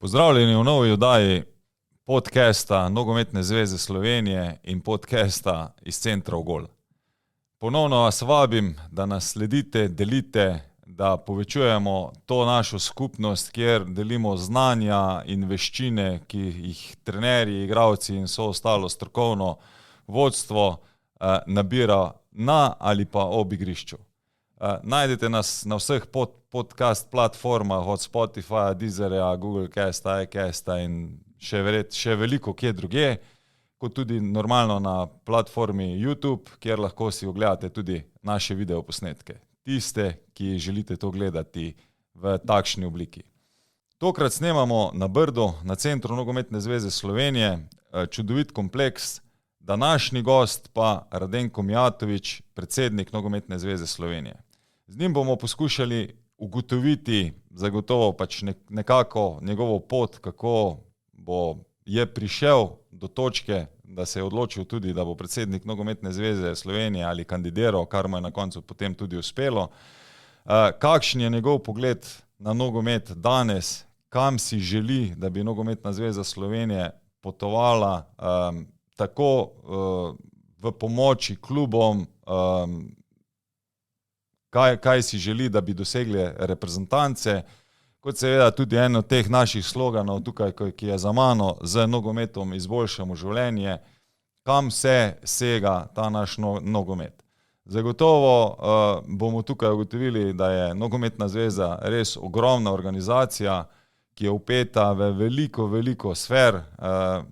Pozdravljeni v novi oddaji podcasta Nogometne zveze Slovenije in podcasta iz centra v Gol. Ponovno vas vabim, da nas sledite, delite, da povečujemo to našo skupnost, kjer delimo znanja in veščine, ki jih trenerji, igralci in so ostalo strokovno vodstvo nabira na ali pa ob igrišču. Najdete nas na vseh podcast platformah od Spotifyja, Deezerja, Google Casta, iCasta in še veliko kje druge, kot tudi normalno na platformi YouTube, kjer lahko si ogledate tudi naše videoposnetke. Tiste, ki želite to gledati v takšni obliki. Tokrat snemamo na Brdu, na centru Nogometne zveze Slovenije, čudovit kompleks. Današnji gost pa Radenko Mijatović, predsednik Nogometne zveze Slovenije. Z njim bomo poskušali ugotoviti zagotovo pač nekako njegovo pot, kako je prišel do točke, da se je odločil tudi, da bo predsednik Nogometne zveze Slovenije ali kandidiral, kar mu je na koncu potem tudi uspelo. Kakšen je njegov pogled na nogomet danes, kam si želi, da bi Nogometna zveza Slovenije potovala, tako v pomoči klubom, kaj si želi, da bi dosegli reprezentance, kot seveda tudi en od teh naših sloganov tukaj, ki je za mano, z nogometom izboljšamo življenje, kam vse sega ta naš nogomet. Zagotovo bomo tukaj ugotovili, da je Nogometna zveza res ogromna organizacija, ki je vpeta v veliko sfer.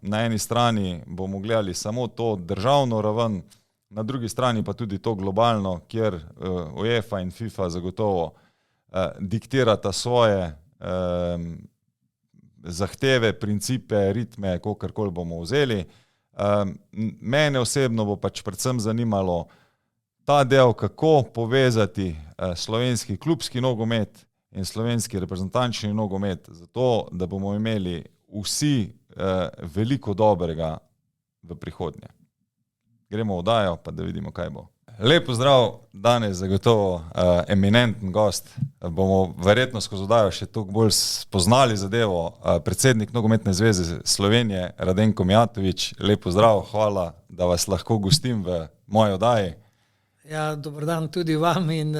Na eni strani bomo gledali samo to državno raven, na drugi strani pa tudi to globalno, kjer UEFA in FIFA zagotovo diktirata svoje zahteve, principe, ritme, kakorkoli bomo vzeli. Mene osebno bo pač predvsem zanimalo ta del, kako povezati slovenski klubski nogomet in slovenski reprezentančni nogomet, zato da bomo imeli vsi veliko dobrega v prihodnje. Gremo v oddajo, pa da vidimo, kaj bo. Lep pozdrav, danes zagotovo eminenten gost. Bomo verjetno skozi oddajo še toliko bolj spoznali zadevo. Predsednik Nogometne zveze Slovenije, Radenko Mijatović. Lep pozdrav, hvala, da vas lahko gostim v moji oddaji. Ja, dober dan tudi vam in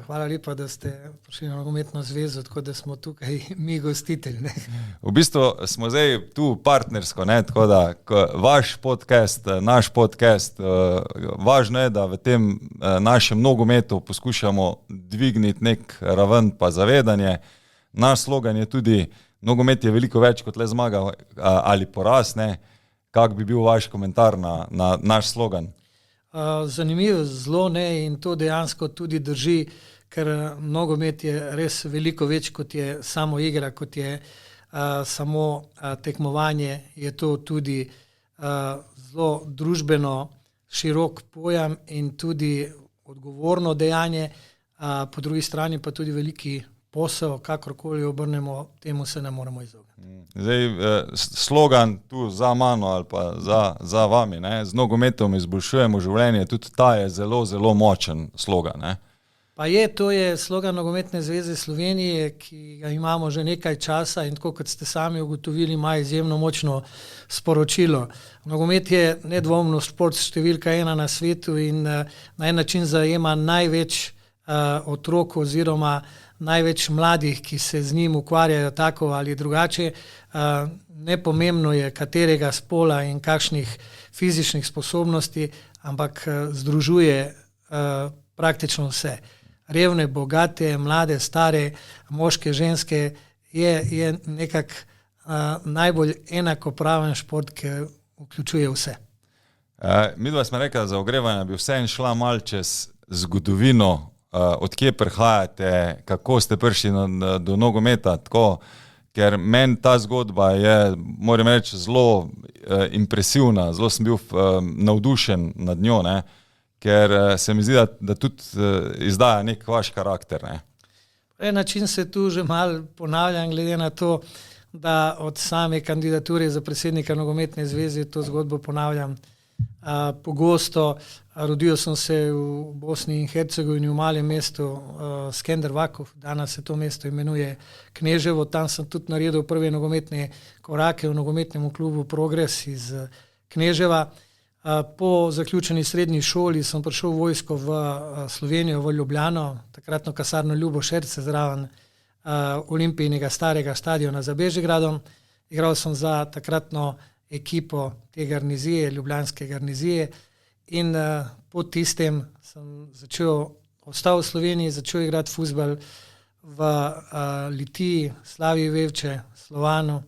hvala lepa, da ste prišli na Nogometno zvezo, tako da smo tukaj mi gostitelji. V bistvu smo zdaj tu partnersko, tako da vaš podcast, naš podcast, važno je, da v tem našem nogometu poskušamo dvigniti nek raven pa zavedanje. Naš slogan je tudi, nogomet je veliko več kot le zmaga ali poraz. Kak bi bil vaš komentar na naš slogan? Zanimivo, zelo in to dejansko tudi drži, ker nogomet je res veliko več, kot je samo igra, kot je samo tekmovanje, je to tudi zelo družbeno širok pojem in tudi odgovorno dejanje, po drugi strani pa tudi veliki posel, kakorkoli obrnemo, temu se ne moremo izogniti. Zdaj, slogan tu za mano ali pa za vami, z nogometom izboljšujemo življenje, tudi ta je zelo močen slogan. Pa to je slogan Nogometne zveze Slovenije, ki ga imamo že nekaj časa in tako kot ste sami ugotovili, ima izjemno močno sporočilo. Nogomet je nedvomno šport številka 1 na svetu in na en način zajema največ otrok oziroma največ mladih, ki se z njim ukvarjajo tako ali drugače. Nepomembno je, katerega spola in kakšnih fizičnih sposobnosti, ampak združuje praktično vse. Revne, bogate, mlade, stare, moške, ženske, je nekako najbolj enakopraven šport, ki vključuje vse. Midva smo rekla, za ogrevanje bi vseeno šla malo čez zgodovino, od kje prihajate, kako ste prišli do nogometa, tako, ker meni ta zgodba je, moram reči, zelo impresivna, zelo sem bil navdušen nad njo, ker se mi zdi, da tudi izdaja nek vaš karakter. En način se tu že malo ponavljam, glede na to, da od same kandidature za predsednika Nogometne zveze to zgodbo ponavljam pogosto. Rodil sem se v Bosni in Hercegovini v malem mestu Skendervakov, danes se to mesto imenuje Kneževo, tam sem tudi naredil prve nogometne korake v nogometnem klubu Progres iz Kneževa. Po zaključeni srednji šoli sem prišel v vojsko v Slovenijo, v Ljubljano, takratno kasarno Ljubo Šerce zraven Olimpijinega starega stadiona za Bežigradom. Igral sem za takratno ekipo te garnizije, ljubljanske garnizije in po tistem sem ostal v Sloveniji, začel igrati fuzbal v Litiji, Slaviji Vevče, Slovanu,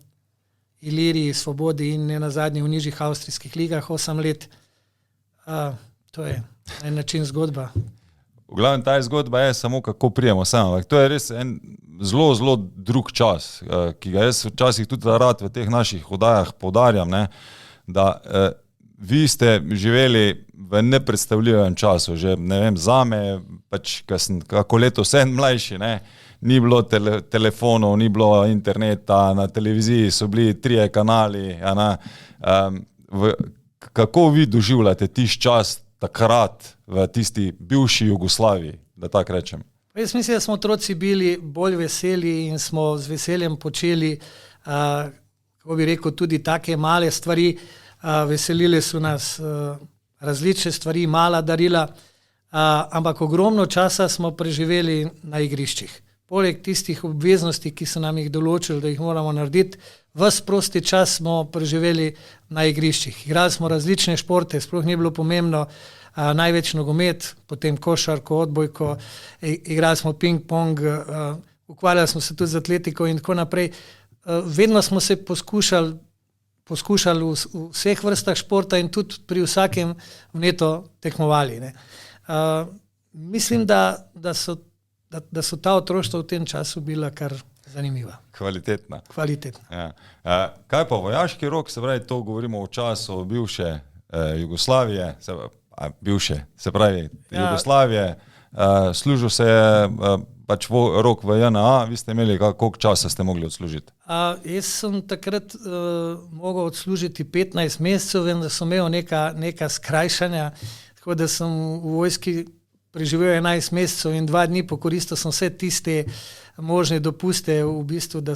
Iliriji, Svobodi in ne nazadnje v nižjih avstrijskih ligah 8 let. To je en način zgodba. V glavnem ta zgodba je samo kako prijemo samo. To je res en zelo, zelo drug čas, ki ga jaz včasih tudi rad v teh naših oddajah poudarjam, ne, da vi ste živeli v nepredstavljivem času. Že ne vem, zame, pač, ko sem kako leto vse mlajši, ne, ni bilo telefonov, ni bilo interneta, na televiziji so bili 3 kanali. Kako vi doživljate tisti čas takrat v tisti bivši Jugoslaviji, da tako rečem? Jaz mislim, da smo otroci bili bolj veseli in smo z veseljem počeli, kako bi rekel, tudi take male stvari. Veselile so nas različne stvari, mala darila, ampak ogromno časa smo preživeli na igriščih. Poleg tistih obveznosti, ki so nam jih določili, da jih moramo narediti, ves prosti čas smo preživeli na igriščih. Igrali smo različne športe, sploh ni bilo pomembno, največ nogomet, potem košarko, odbojko, igrali smo ping-pong, ukvarjali smo se tudi z atletiko in tako naprej. Vedno smo se poskušali v vseh vrstah športa in tudi pri vsakem vneto tekmovali. Ne. Mislim, da so ta otroštva v tem času bila kar zanimiva. Kvalitetna. Kvalitetna. Ja. Kaj pa vojaški rok, se pravi, to govorimo o času bivše Jugoslavije, se pravi Jugoslavije, služil se je pač rok v JNA, vi ste imeli koliko časa ste mogli odslužiti? Jaz sem takrat mogel odslužiti 15 mesecev, vem, da sem imel neka skrajšanja, tako da sem v vojski preživel 11 mesecev in 2 dni pokoristil sem vse tiste možne dopuste, v bistvu, da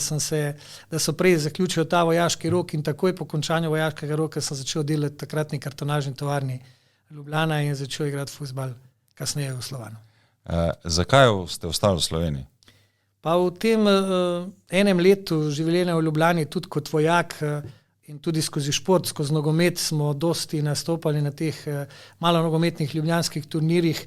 so prej zaključil ta vojaški rok in takoj po končanju vojaškega roka sem začel delati takratni kartonažni tovarni Ljubljana in začel igrati fuzbal kasneje v Slovanu. Zakaj ste ostali v Sloveniji? Pa v tem enem letu življenja v Ljubljani, tudi kot vojak in tudi skozi šport, skozi nogomet smo dosti nastopali na teh malonogometnih ljubljanskih turnirjih.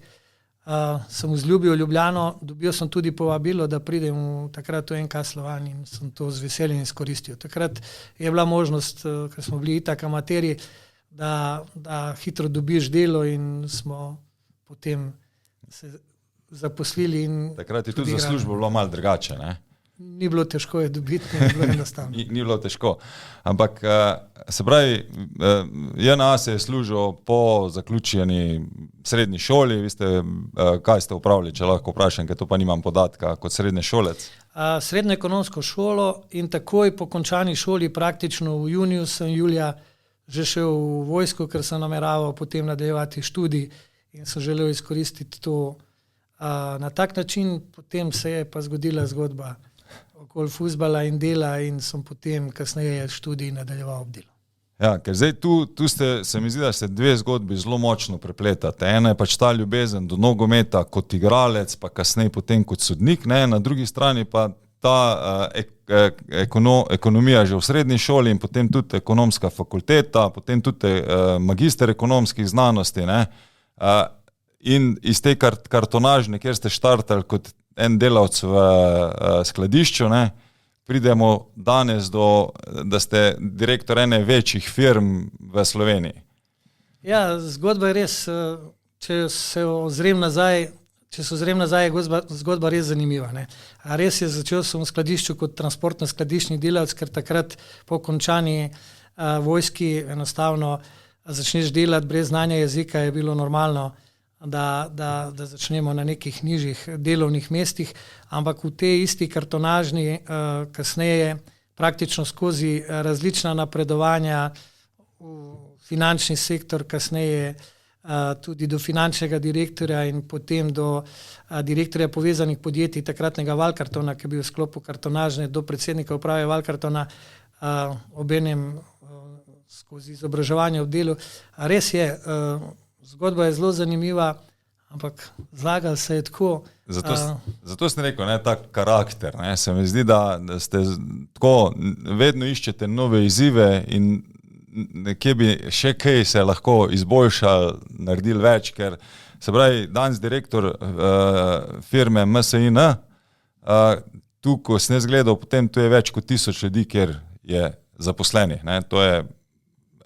Sem vzljubil Ljubljano, dobil sem tudi povabilo, da pridem takrat v NK Slovan in sem to z veseljem izkoristil. Takrat je bila možnost, ker smo bili itak amaterji, da hitro dobiš delo in smo potem se zaposlili. Takrat je tudi za službo bilo malo drugače, ne? Ni bilo težko je dobiti, ni bilo enostavno. Ni bilo težko. Ampak se pravi, JNA se je služil po zaključeni srednji šoli, vi ste, kaj ste upravili, če lahko vprašam, ker to pa nimam podatka, kot srednje šolec? Srednjo ekonomsko šolo in takoj po končani šoli, praktično v juniju sem julija že šel v vojsko, ker sem nameraval potem nadaljevati študij in sem želel izkoristiti to na tak način. Potem se je pa zgodila zgodba okoli fuzbala in dela in sem potem kasneje študij nadaljeval ob delu. Ja, ker zdaj tu ste, se mi zdi, da ste 2 zgodbi zelo močno prepletate. Ena je pač ta ljubezen do nogometa kot igralec, pa kasneje potem kot sodnik, ne? Na drugi strani pa ta ekonomija že v srednji šoli in potem tudi ekonomska fakulteta, potem tudi magister ekonomskih znanosti, ne? In iz te kartonažne, kjer ste štartali kot en delavc v skladišču, ne? Pridemo danes da ste direktor ene večjih firm v Sloveniji. Ja, zgodba je res, če se ozrem nazaj, je zgodba res zanimiva. Ne? Res je, začel sem v skladišču kot transportno-skladiščni delavec, ker takrat po končani vojski enostavno začneš delati brez znanja jezika, je bilo normalno, da začnemo na nekih nižjih delovnih mestih, ampak v tej isti kartonažni kasneje praktično skozi različna napredovanja v finančni sektor, kasneje tudi do finančnega direktorja in potem do direktorja povezanih podjetij, takratnega Valkartona, ki je bil v sklopu kartonažne, do predsednika uprave Valkartona, obenem skozi izobraževanje v delu. Res je, zgodba je zelo zanimiva, ampak zlagal se je tako. Zato sem rekel, ne, ta karakter. Ne, se mi zdi, da ste tako, vedno iščete nove izzive in nekje bi še kaj se lahko izboljšali, naredili več, ker se pravi, danes direktor firme MSIN, tu, ko sem jaz gledal, potem tu je več kot 1000 ljudi, kjer je zaposlenih. Ne, to je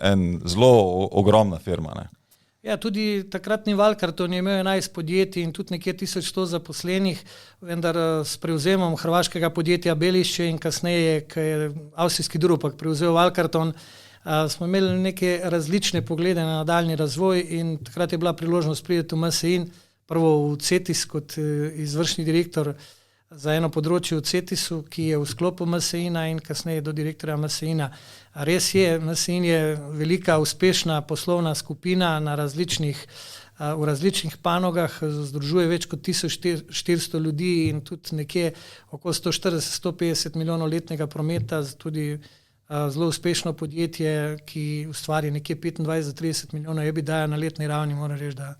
en zelo ogromna firma. Ne. Ja, tudi takratni Valkarton je imel 11 podjetij in tudi nekje 1100 zaposlenih, vendar s prevzemom hrvaškega podjetja Belišće in kasneje, ko je avstrijski Duropak prevzel Valkarton, smo imeli neke različne poglede na nadaljni razvoj in takrat je bila priložnost priti v MSIN, prvo v CETIS kot izvršni direktor za eno področje v CETIS-u, ki je v sklopu MSIN-a in kasneje do direktorja MSIN-a. Res je, MSIN je velika, uspešna poslovna skupina v različnih panogah, združuje več kot 1400 ljudi in tudi nekje okoli 140-150 milijonov letnega prometa, tudi zelo uspešno podjetje, ki ustvari nekje 25-30 milijonov EBITDA na letni ravni, moram reči, da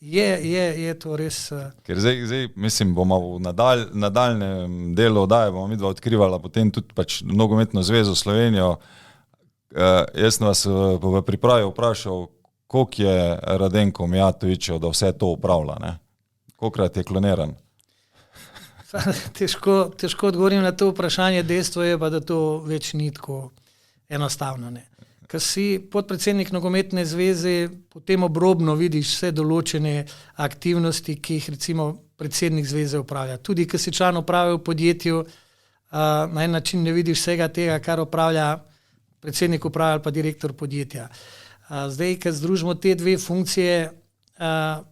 je to res. Ker zdaj mislim, bomo v nadaljnem delu oddaje bomo midva odkrivala potem tudi pač Nogometno zvezo Slovenijo. Jaz sem vas v pripravi vprašal, koliko je Radenko Mijatovićev, da vse to upravlja, ne? Kolikrat je kloniran? Težko odgovorim na to vprašanje, dejstvo je pa, da to več ni tako enostavno. Ne. Ker si podpredsednik Nogometne zveze, potem obrobno vidiš vse določene aktivnosti, ki jih recimo predsednik zveze upravlja. Tudi, ker si član uprave v podjetju, na en način ne vidiš vsega tega, kar upravlja predsednik uprave ali pa direktor podjetja. Zdaj, ker združimo te dve funkcije,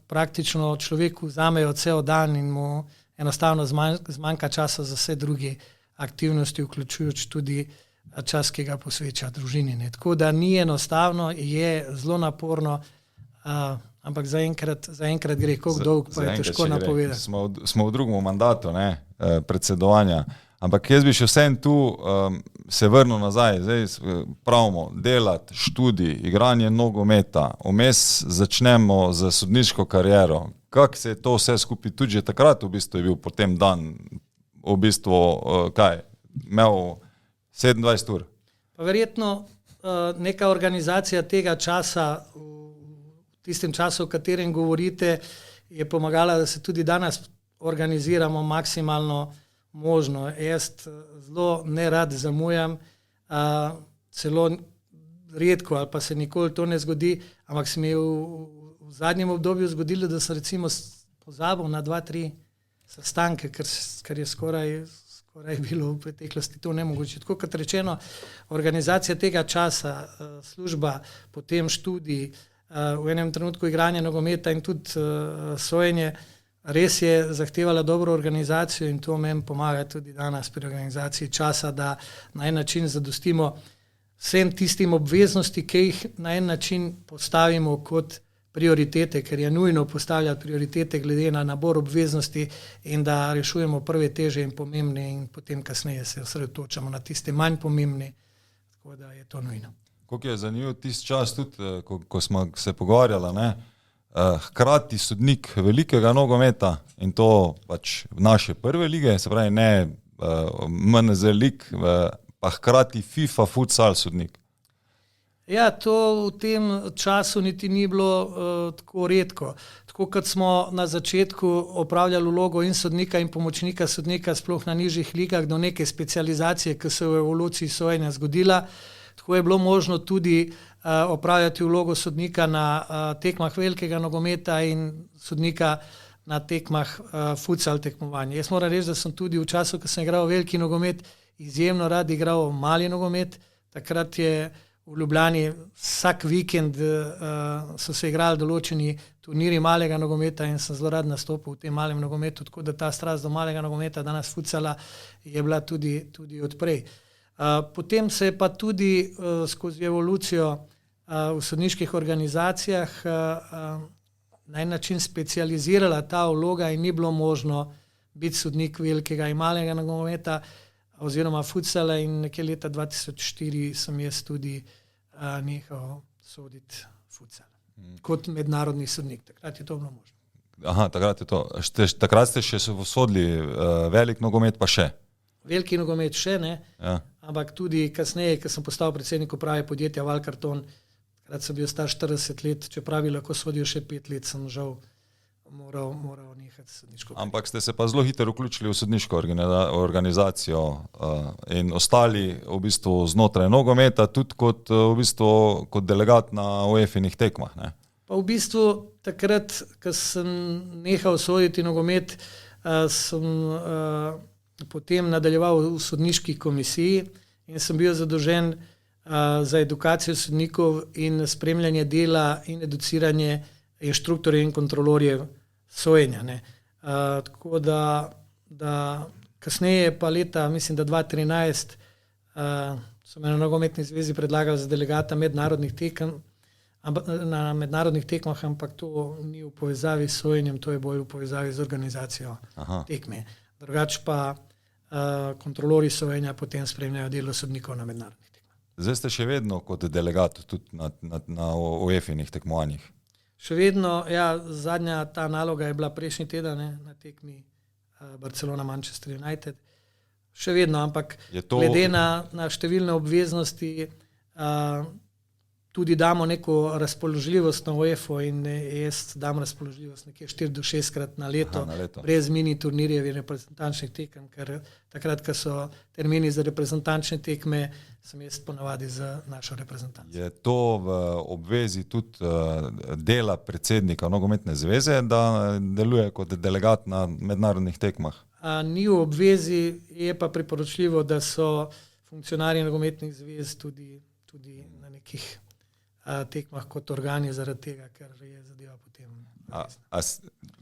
praktično človeku vzamejo cel dan in mu enostavno zmanjka časa za vse druge aktivnosti, vključujoč tudi čas, ki ga posveča družini. Ne. Tako da ni enostavno, je zelo naporno, ampak zaenkrat gre, koliko dolg pa je težko napovedati. Smo v drugem mandatu, ne, predsedovanja, ampak jaz bi še vsem tu se vrnil nazaj. Zdaj pravimo delati, študij, igranje nogometa, vmes začnemo z sodniško kariero. Kako se je to vse skupaj, tudi že takrat v bistvu je bil potem dan, v bistvu, imel 27 ur? Pa verjetno neka organizacija tega časa, v tistem času, o katerem govorite, je pomagala, da se tudi danes organiziramo maksimalno možno. Jaz zelo nerad zamujam, celo redko ali pa se nikoli to ne zgodi, ampak se mi je v zadnjem obdobju zgodilo, da sem recimo pozabil na 2-3 sestanke, ker je skoraj bilo v preteklosti to nemogoče. Tako kot rečeno, organizacija tega časa, služba, potem študij, v enem trenutku igranje nogometa in tudi sojenje, res je zahtevala dobro organizacijo in to meni pomaga tudi danes pri organizaciji časa, da na en način zadostimo vsem tistim obveznosti, ki jih na en način postavimo kot prioritete, ker je nujno postavljati prioritete glede na nabor obveznosti in da rešujemo prve teže in pomembne in potem kasneje se osredotočamo na tiste manj pomembne, tako da je to nujno. Koliko je zanimiv tisti čas tudi, ko smo se pogovarjali, ne? Hkrati sodnik velikega nogometa in to pač naše prve lige, se pravi ne MNZ lig, pa hkrati FIFA futsal sodnik. Ja, to v tem času niti ni bilo tako redko. Tako kot smo na začetku opravljali vlogo in sodnika in pomočnika sodnika sploh na nižjih ligah do neke specializacije, ki se v evoluciji sojenja zgodila, tako je bilo možno tudi opravljati vlogo sodnika na tekmah velikega nogometa in sodnika na tekmah futsal tekmovanja. Jaz moram reči, da sem tudi v času, ko sem igral veliki nogomet, izjemno rad igral mali nogomet. Takrat je v Ljubljani vsak vikend so se igrali določeni turniri malega nogometa in sem zelo rad nastopil v tem malem nogometu, tako da ta strast do malega nogometa, danes futsala, je bila tudi odprej. Potem se je pa tudi skozi evolucijo v sodniških organizacijah na en način specializirala ta vloga in ni bilo možno biti sodnik velikega in malega nogometa oziroma futsala in nekje leta 2004 sem jaz tudi nehal soditi futsal kot mednarodni sodnik. Takrat je to bilo možno. Aha, takrat je to. Takrat ste še sodili velik nogomet, pa še? Veliki nogomet še ne, ampak tudi kasneje, ko sem postal predsednik uprave podjetja Valkarton, takrat sem bil star 40 let, čeprav bi lahko sodil še 5 let, sem žal moral nehati sodniško. Ampak ste se pa zelo hitro vključili v sodniško organizacijo in ostali v bistvu znotraj nogometa, tudi kot delegat na UEFA-inih tekmah, ne? Pa v bistvu takrat, ko sem nehal soditi nogomet, sem potem nadaljeval v sodniški komisiji in sem bil zadolžen za edukacijo sodnikov in spremljanje dela in educiranje inštruktorjev in kontrolorjev sojenja. Tako da kasneje pa leta, mislim, da 2013 so me na Nogometni zvezi predlagali za delegata mednarodnih tekem, na mednarodnih tekmah, ampak to ni v povezavi s sojenjem, to je bolj v povezavi z organizacijo tekme. Drugače pa kontrolori sojenja potem spremljajo delo sodnikov na mednarodnih tekmah. Zdaj ste še vedno kot delegat tudi na UEFA-inih tekmovanjih? Še vedno, zadnja ta naloga je bila prejšnji teden na tekmi Barcelona-Manchester United. Še vedno, ampak glede na številne obveznosti tudi damo neko razpoložljivost na UEFA in jaz dam razpoložljivost nekje 4 do 6 krat na leto, brez mini turnirjev in reprezentančnih tekem, ker takrat, ko so termini za reprezentančne tekme, sem jaz ponavadi za našo reprezentanco. Je to v obvezi tudi dela predsednika Nogometne zveze, da deluje kot delegat na mednarodnih tekmah? Ni v obvezi, je pa priporočljivo, da so funkcionarji nogometnih zvez tudi na nekih tekmah kot organi zaradi tega, ker je zadeva potem.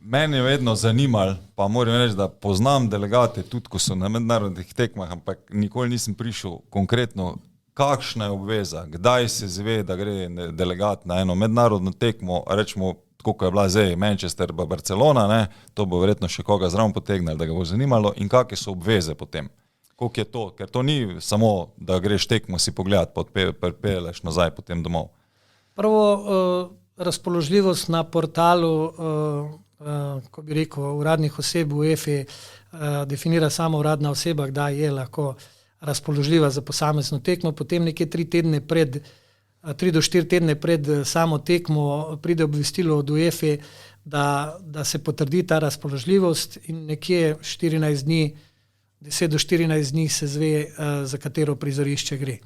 Mene je vedno zanimalo, pa moram reči, da poznam delegate tudi, ko so na mednarodnih tekmah, ampak nikoli nisem prišel konkretno, kakšna je obveza, kdaj se zve, da gre delegat na eno mednarodno tekmo, rečemo, koliko je bila zdaj Manchester pa Barcelona, ne? To bo verjetno še koga zraven potegnili, da ga bo zanimalo, in kakšne so obveze potem. Koliko je to, ker to ni samo, da greš tekmo si pogledati, pa peleš nazaj potem domov. Prvo, razpoložljivost na portalu, ko bi rekel, uradnih oseb v UEFA definira samo uradna oseba, kdaj je lahko razpoložljiva za posamezno tekmo, potem nekje 3 do 4 tedne pred samo tekmo pride obvestilo od UEFA, da se potrdi ta razpoložljivost in nekje 10 do 14 dni se zve, za katero prizorišče gre.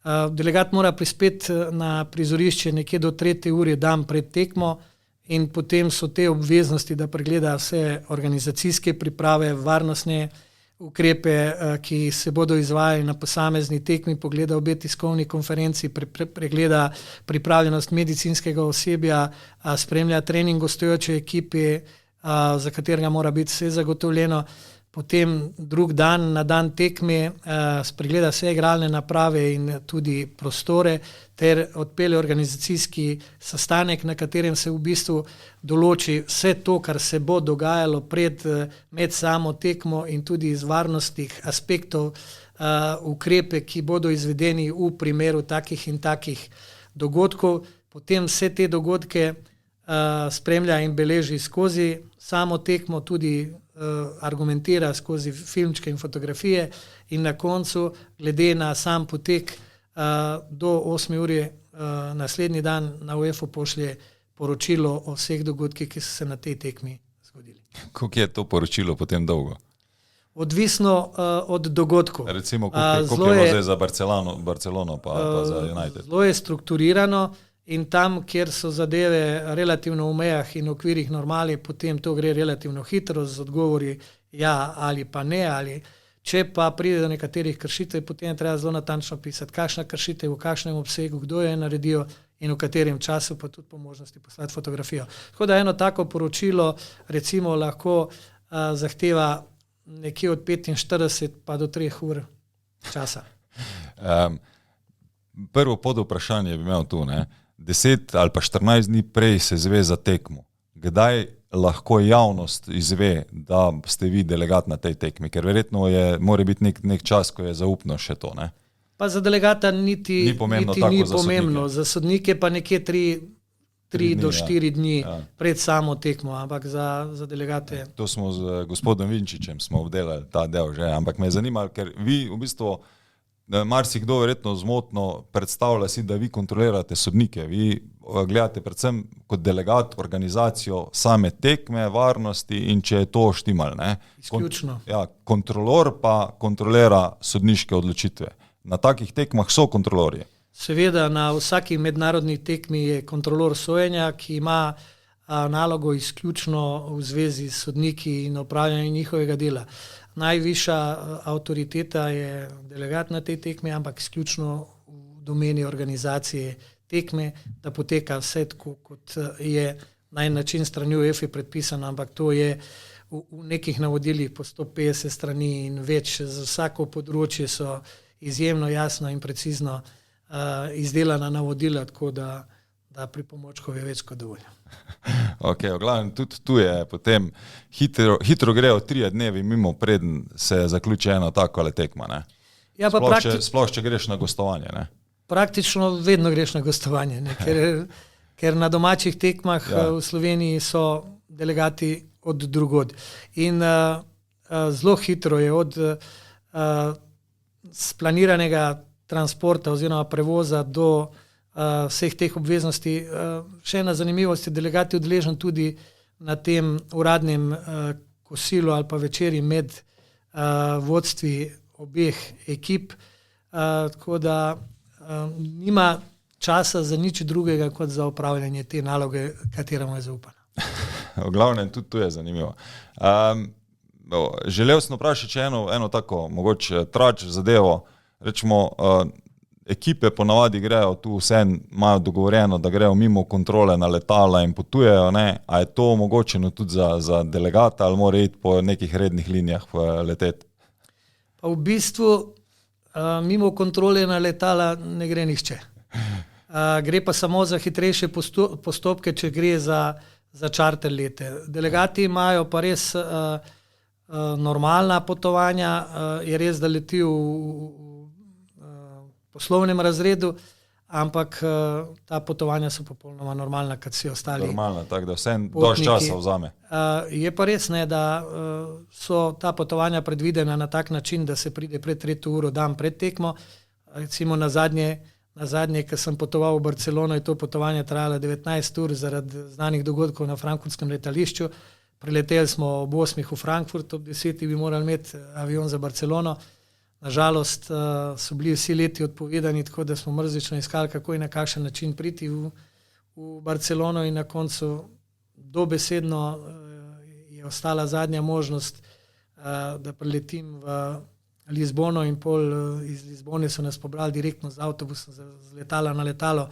Delegat mora prispeti na prizorišče nekje do 3. ure dan pred tekmo in potem so te obveznosti, da pregleda vse organizacijske priprave, varnostne ukrepe, ki se bodo izvajali na posamezni tekmi, pogleda obe tiskovni konferenci, pregleda pripravljenost medicinskega osebja, spremlja trening gostujoče ekipe, za katerega mora biti vse zagotovljeno. Potem drug dan, na dan tekme, spregleda vse igralne naprave in tudi prostore ter odpelje organizacijski sestanek, na katerem se v bistvu določi vse to, kar se bo dogajalo med samo tekmo in tudi iz varnostnih aspektov, ukrepe, ki bodo izvedeni v primeru takih in takih dogodkov. Potem vse te dogodke spremlja in beleži skozi samo tekmo, tudi argumentira skozi filmčke in fotografije in na koncu, glede na sam potek, do 8 ure naslednji dan na UEFA pošlje poročilo o vseh dogodkih, ki so se na tej tekmi zgodili. Koliko je to poročilo potem dolgo? Odvisno od dogodkov. Recimo, koliko je zdaj za Barcelono pa za United? Zelo je strukturirano. In tam, kjer so zadeve relativno v mejah in okvirih normali, potem to gre relativno hitro z odgovori ja ali pa ne, ali če pa pride do nekaterih kršitev, potem je treba zelo natančno pisati, kakšna kršitev, v kakšnem obsegu, kdo je naredil in v katerem času, pa tudi po možnosti poslati fotografijo. Tako da eno tako poročilo recimo lahko zahteva nekje od 45 pa do 3 ur časa. prvo podvprašanje bi imel tu, ne? 10 ali pa 14 dni prej se izve za tekmo. Kdaj lahko javnost izve, da ste vi delegat na tej tekmi? Ker verjetno mora biti nek čas, ko je zaupno še to, ne? Pa za delegata niti ni pomembno, za sodnike pa nekje 3 do 4 dni pred samo tekmo, ampak za delegate. To smo z gospodom Vinčičem smo obdelali ta del že, ampak me je zanimalo, ker vi v bistvu, marsikdo verjetno zmotno predstavlja si, da vi kontrolirate sodnike. Vi gledate predvsem kot delegat organizacijo same tekme, varnosti in če je to štimal, ne? Izključno. Kontrolor pa kontrolira sodniške odločitve. Na takih tekmah so kontrolorji. Seveda, na vsaki mednarodni tekmi je kontrolor sojenja, ki ima nalogo izključno v zvezi s sodniki in opravljanjem njihovega dela. Najvišja avtoriteta je delegat na tej tekmi, ampak izključno v domeni organizacije tekme, da poteka vse tako, kot je na en način strani UEFA predpisano, ampak to je v nekih navodilih po 150 strani in več. Za vsako področje so izjemno jasno in precizno izdelana navodila, tako da pripomočkov je več kot dovolj. Ok, v glavnem, tudi tu je potem hitro grejo 3 dnevi mimo preden se zaključi eno tako ali tekma, ne? Ja, sploh, če greš na gostovanje, ne? Praktično vedno greš na gostovanje, ne? Ker na domačih tekmah v Sloveniji so delegati od drugod. In zelo hitro je od splaniranega transporta oziroma prevoza do vseh teh obveznosti. Še ena zanimivost je, delegati udeležen tudi na tem uradnem kosilu ali pa večeri med vodstvi obeh ekip, tako da nima časa za nič drugega kot za opravljanje te naloge, katera mu je zaupana. V glavnem, tudi tu je zanimivo. Želel sem vprašati še eno tako, mogoče trač zadevo. Rečemo, ekipe ponavadi grejo tu vse, imajo dogovorjeno, da grejo mimo kontrole na letala in potujejo, ne? A je to omogočeno tudi za delegata ali mora iti po nekih rednih linijah leteti? Pa v bistvu mimo kontrole na letala ne gre nihče. Gre pa samo za hitrejše postopke, če gre za čarter lete. Delegati imajo pa res normalna potovanja, je res, da leti v poslovnem razredu, ampak ta potovanja so popolnoma normalna, kot vsi ostali. Normalna, tako da vse dosti časa vzame. Je pa res, ne, da so ta potovanja predvidena na tak način, da se pride pred 3 uro dan pred tekmo. Recimo na zadnje, ko sem potoval v Barcelono, je to potovanje trajalo 19 ur zaradi znanih dogodkov na frankfurtskem letališču. Prileteli smo ob 8 v Frankfurt, ob 10 bi morali imeti avion za Barcelono. Nažalost so bili vsi leti odpovedani, tako da smo mrzlično iskali, kako in na kakšen način priti v Barcelono in na koncu dobesedno je ostala zadnja možnost, da priletim v Lizbono in pol iz Lizbone so nas pobrali direktno z avtobusom z letala na letalo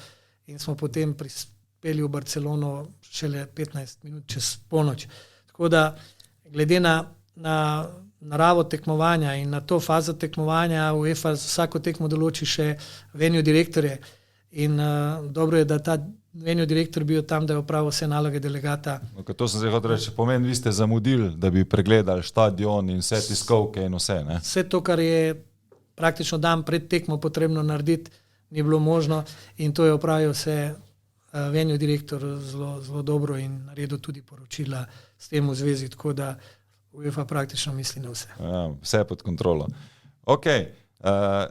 in smo potem prispeli v Barcelono šele 15 minut čez ponoč. Tako da glede na naravo tekmovanja in na to fazo tekmovanja UEFA vsako tekmo določi še venue direktorje in dobro je, da ta venue direktor bil tam, da je opravil vse naloge delegata. To sem zdaj hotel reči, pomeni, vi ste zamudili, da bi pregledali štadion in vse tiskovke in vse, ne? Vse to, kar je praktično dan pred tekmo potrebno narediti, ni bilo možno in to je opravil vse venue direktor zelo dobro in naredil tudi poročila s tem v zvezi, tako da UEFA praktično misli na vse. Ja, vse je pod kontrolo. Ok,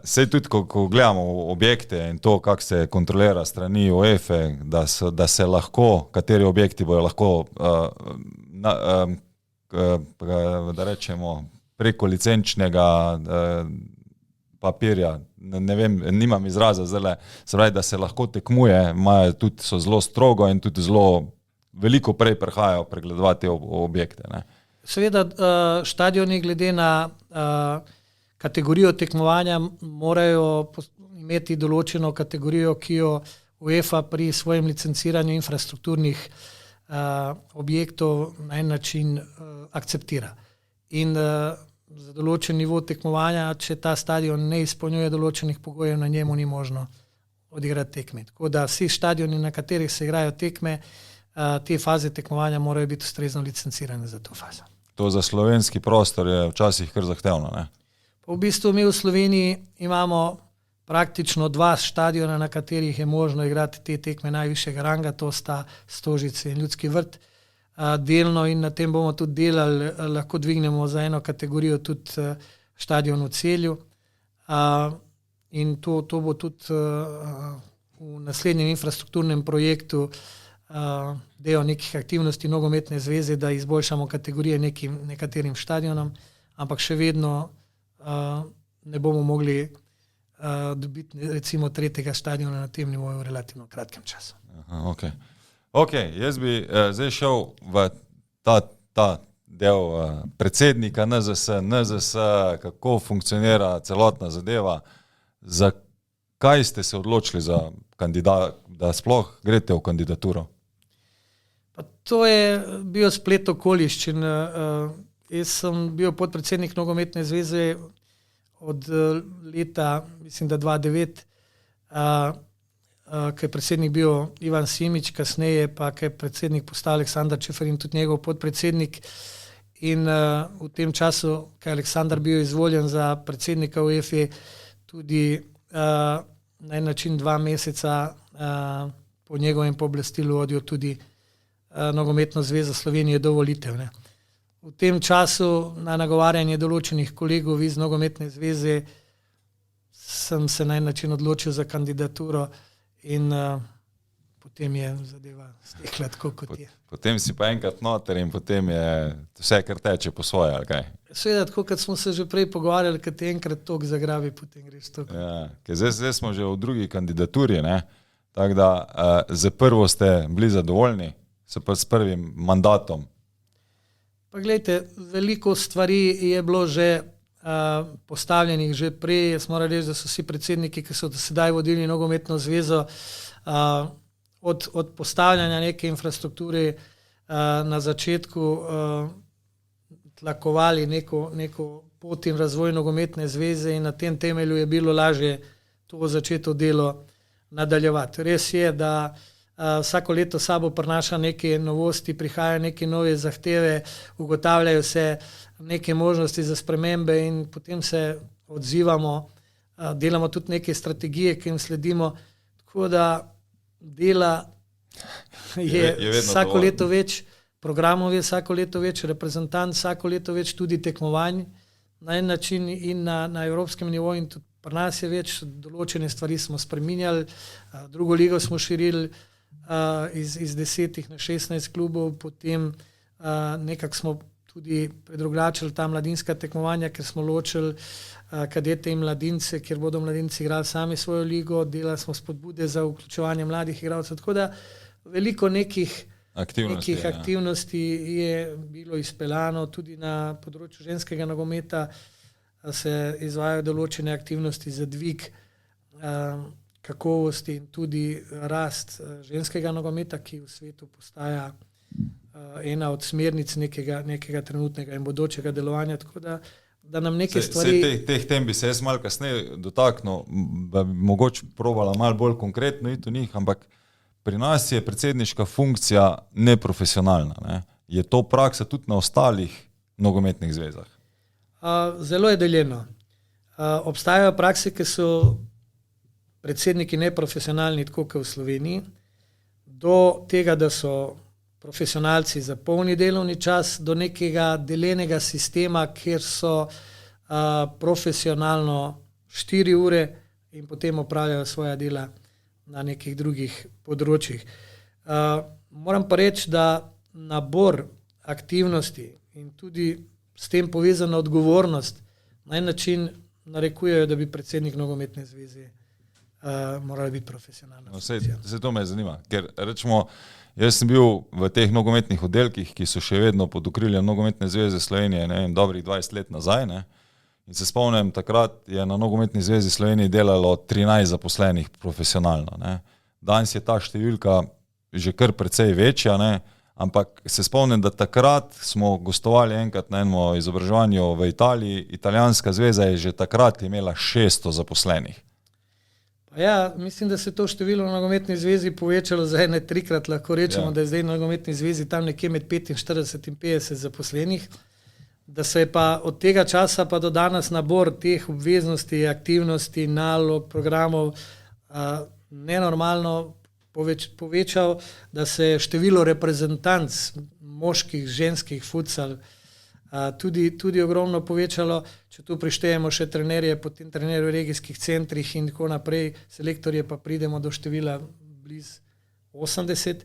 sej tudi, ko gledamo objekte in to, kako se kontrolira strani UEFA, da se lahko, kateri objekti bojo lahko, da rečemo, preko licenčnega papirja, ne vem, nimam izraza zdaj, se pravi, da se lahko tekmuje, tudi so zelo strogo in tudi zelo veliko prej prihajajo pregledovati objekte, ne? Seveda štadioni glede na kategorijo tekmovanja morajo imeti določeno kategorijo, ki jo UEFA pri svojem licenciranju infrastrukturnih objektov na en način akceptira. In za določen nivo tekmovanja, če ta stadion ne izpolnjuje določenih pogojev, na njemu ni možno odigrati tekme. Tako da vsi stadioni, na katerih se igrajo tekme, te faze tekmovanja morajo biti ustrezno licencirane za to fazo. To za slovenski prostor je včasih kar zahtevno, ne? V bistvu mi v Sloveniji imamo praktično 2 stadiona, na katerih je možno igrati te tekme najvišjega ranga, to sta Stožice in Ljudski vrt. Delno in na tem bomo tudi delali, lahko dvignemo za eno kategorijo tudi stadion v Celju. In to bo tudi v naslednjem infrastrukturnem projektu del nekih aktivnosti nogometne zveze, da izboljšamo kategorije nekaterim stadionom, ampak še vedno ne bomo mogli dobiti recimo 3. stadiona na tem nivoju v relativno kratkem času. Aha, ok, jaz bi zdaj šel v ta del predsednika NZS, kako funkcionira celotna zadeva. Zakaj ste se odločili za kandidat, da sploh greste v kandidaturo? Pa to je bil splet okoliščin. Jaz sem bil podpredsednik nogometne zveze od leta, mislim, da 2009, ko je predsednik bil Ivan Simič, kasneje pa, ko je predsednik postal Aleksandar Čeferin, tudi njegov podpredsednik. In v tem času, ko je Aleksandar bil izvoljen za predsednika UEFA, tudi na en način 2 meseca po njegovem pooblastilu vodil tudi Nogometno zvezo Slovenije do volitev. V tem času na nagovarjanje določenih kolegov iz Nogometne zveze sem se na en način odločil za kandidaturo in potem je zadeva stekla tako, kot je. Potem si pa enkrat noter in potem je vse, kar teče po svoje, ali kaj? Seveda, tako kot smo se že prej pogovarjali, kad te enkrat tok zagrabi, potem greš tok. Ja, zdaj smo že v drugi kandidaturi, ne? Tako da za prvo ste bili zadovoljni, se pa s prvim mandatom. Pa gledajte, veliko stvari je bilo že postavljenih že prej. Jaz moram reči, da so vsi predsedniki, ki so do sedaj vodili Nogometno zvezo, od postavljanja neke infrastrukture na začetku tlakovali neko pot in razvoj Nogometne zveze in na tem temelju je bilo lažje to začeto delo nadaljevati. Res je, da vsako leto sabo prinaša neke novosti, prihajajo neke nove zahteve, ugotavljajo se neke možnosti za spremembe in potem se odzivamo, delamo tudi neke strategije, ki jim sledimo, tako da dela je vsako leto več, programov je vsako leto več, reprezentant vsako leto več, tudi tekmovanj na en način in na evropskem nivoju in tudi pri nas je več, določene stvari smo spreminjali, drugo ligo smo širili iz 10 na 16 klubov, potem nekako smo tudi predrugačili ta mladinska tekmovanja, ker smo ločili kadete in mladince, kjer bodo mladinci igrali sami svojo ligo, delali smo spodbude za vključevanje mladih igralcev, tako da veliko nekih aktivnosti je bilo izpeljano, tudi na področju ženskega nogometa se izvajajo določene aktivnosti za dvig kakovosti in tudi rast ženskega nogometa, ki v svetu postaja ena od smernic nekega trenutnega in bodočega delovanja, tako da nam neke stvari... Teh tem bi se jaz malo kasneje dotaknil, da bi mogoče probala malo bolj konkretno iti v njih, ampak pri nas je predsedniška funkcija neprofesionalna. Ne? Je to praksa tudi na ostalih nogometnih zvezah? Zelo je deljeno. Obstajajo prakse, ki so predsedniki neprofesionalni, tako kot v Sloveniji, do tega, da so profesionalci za polni delovni čas, do nekega deljenega sistema, kjer so profesionalno 4 ure in potem opravljajo svoja dela na nekih drugih področjih. Moram pa reči, da nabor aktivnosti in tudi s tem povezana odgovornost na en način narekujejo, da bi predsednik Nogometne zveze morali biti profesionalna. Se to me zanima, ker rečemo, jaz sem bil v teh nogometnih oddelkih, ki so še vedno pod okriljem Nogometne zveze Slovenije, ne vem, dobrih 20 let nazaj, ne? In se spomnim, takrat je na Nogometni zvezi Slovenije delalo 13 zaposlenih profesionalno, ne? Danes je ta številka že kar precej večja, ne? Ampak se spomnim, da takrat smo gostovali enkrat na enem izobraževanju v Italiji, italijanska zveza je že takrat imela 600 zaposlenih. Ja, mislim, da se to število v nogometni zvezi povečalo za 3-krat, lahko rečemo, da je zdaj v nogometni zvezi tam nekje med 45 in 50 zaposlenih, da se je pa od tega časa pa do danes nabor teh obveznosti, aktivnosti, nalog, programov nenormalno povečal, da se je število reprezentanc moških, ženskih, futsal tudi ogromno povečalo. Če tu prištejemo še trenerje, potem trenerje v regijskih centrih in tako naprej, selektorje pa pridemo do števila blizu 80.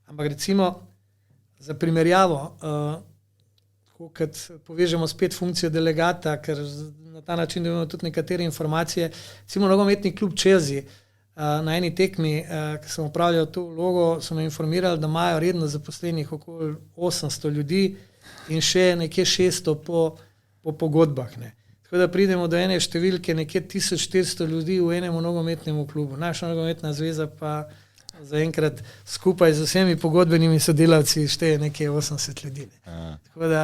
Ampak recimo za primerjavo, kot povežemo spet funkcijo delegata, ker na ta način dobimo tudi nekatere informacije. Recimo nogometni klub Chelsea na eni tekmi, ki sem upravljal to vlogo, so me informirali, da imajo redno zaposlenih okoli 800 ljudi in še nekje 600 po pogodbah. Ne. Tako da pridemo do ene številke nekje 1400 ljudi v enem nogometnem klubu. Naša nogometna zveza pa zaenkrat skupaj z vsemi pogodbenimi sodelavci šteje nekje 80 ljudi. Ne. Tako da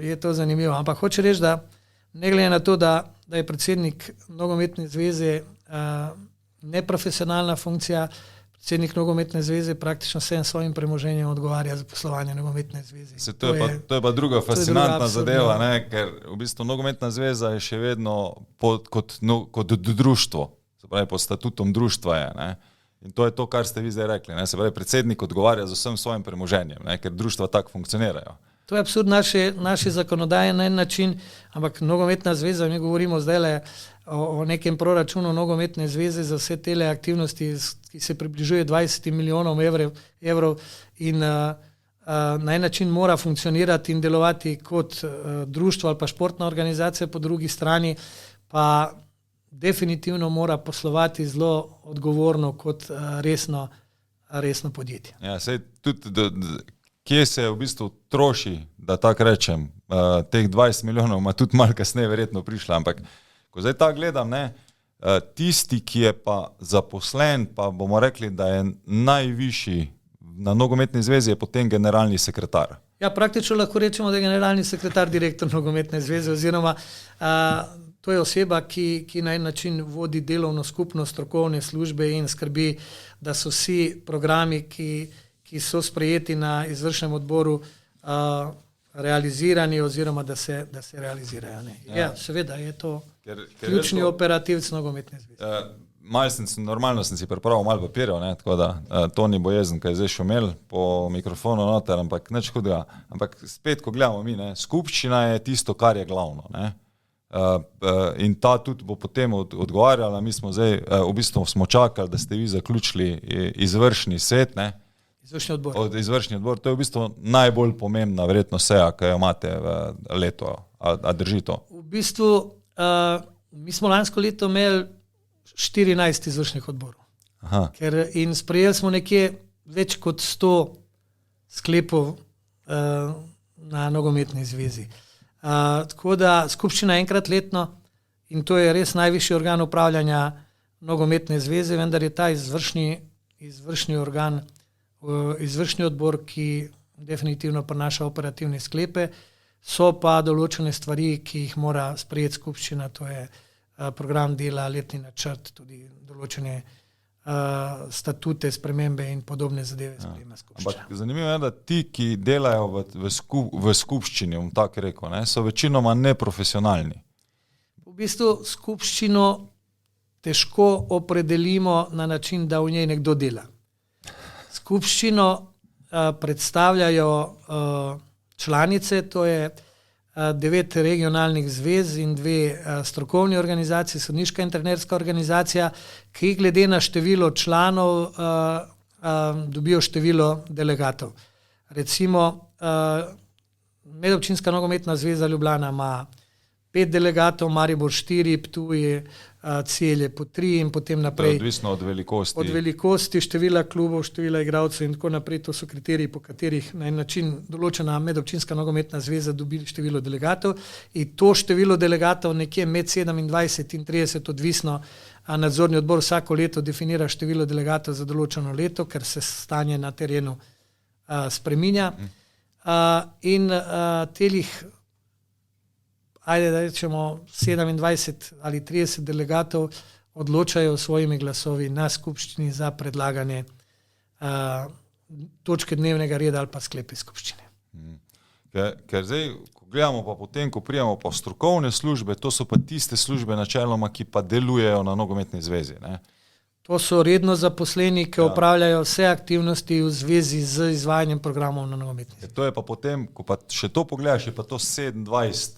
je to zanimivo. Ampak hoče reči, da ne glede na to, da je predsednik nogometne zveze neprofesionalna funkcija, predsednik nogometne zveze praktično vsem svojim premoženjem odgovarja za poslovanje nogometne zveze. To je pa druga fascinantna zadeva, ne? Ker v bistvu nogometna zveza je še vedno kot društvo, se pravi pod statutom društva je. Ne? In to je to, kar ste vi zdaj rekli. Ne? Se pravi, predsednik odgovarja za vsem svojim premoženjem, ne? Ker društva tako funkcionirajo. To je absurd naše zakonodaje na en način, ampak nogometna zveza, mi govorimo zdaj o nekem proračunu nogometne zveze za vse tele aktivnosti, ki se približuje 20 milijonom evrov in na en način mora funkcionirati in delovati kot društvo ali pa športna organizacija, po drugi strani pa definitivno mora poslovati zelo odgovorno kot resno podjetje. Ja, sej tudi kje se v bistvu troši, da tako rečem, teh 20 milijonov ima tudi malo kasneje verjetno prišla, ampak ko zdaj tako gledam, ne, tisti, ki je pa zaposlen, pa bomo rekli, da je najvišji na nogometni zvezi, je potem generalni sekretar. Ja, praktično lahko rečemo, da je generalni sekretar direktor nogometne zveze, oziroma to je oseba, ki na en način vodi delovno skupnost, strokovne službe in skrbi, da so vsi programi, ki so sprejeti na izvršnem odboru, realizirani oziroma da se realizirajo. Ne. Ja, seveda je to ključni operativc nogometne zveze. Normalno sem si pripravil malo papirjev, ne, tako da to ni bojezen, kaj je zdaj šumel po mikrofonu noter, ampak nič hudega. Ampak spet, ko gledamo mi, ne, skupščina je tisto, kar je glavno. Ne. In ta tudi bo potem odgovarjala. Mi smo zdaj, v bistvu smo čakali, da ste vi zaključili izvršni svet, ne. Izvršni odbor. To je v bistvu najbolj pomembna verjetno seja, ki jo imate v letu. A drži to? V bistvu mi smo lansko leto imeli 14 izvršnih odborov. In sprejeli smo nekje več kot 100 sklepov na nogometni zvezi. Tako da skupščina enkrat letno in to je res najvišji organ upravljanja nogometne zveze, vendar je ta izvršni organ, izvršni odbor, ki definitivno prinaša operativne sklepe, so pa določene stvari, ki jih mora sprejeti skupščina, to je program dela, letni načrt, tudi določene statute, spremembe in podobne zadeve sprejema skupščina. Ampak zanimivo je, da ti, ki delajo v skupščini, tako rekel, ne, so večinoma neprofesionalni. V bistvu skupščino težko opredelimo na način, da v njej nekdo dela. Skupščino predstavljajo članice, to je 9 regionalnih zvez in 2 strokovni organizacije, sodniška in trenerska organizacija, ki glede na število članov dobijo število delegatov. Recimo Medobčinska nogometna zveza Ljubljana ima 5 delegatov, Maribor 4, Ptuj, Celje po 3 in potem naprej. Odvisno od velikosti. Od velikosti, števila klubov, števila igralcev in tako naprej. To so kriteriji, po katerih na en način določena Medobčinska nogometna zveza dobi število delegatov. In to število delegatov nekje med 27 in 30, odvisno, nadzorni odbor vsako leto definira število delegatov za določeno leto, ker se stanje na terenu spreminja. In telih ajde da rečemo 27 ali 30 delegatov odločajo svojimi glasovi na skupščini za predlagane točke dnevnega reda ali pa sklepe skupščine. Ker zdaj, ko gledamo pa potem, ko prijemo pa strokovne službe, to so pa tiste službe načeloma, ki pa delujejo na nogometni zvezi, ne? To so redno zaposleni, ki opravljajo vse aktivnosti v zvezi z izvajanjem programov na nogometni zvezi. To je pa potem, ko pa še to pogledaš, je pa to 27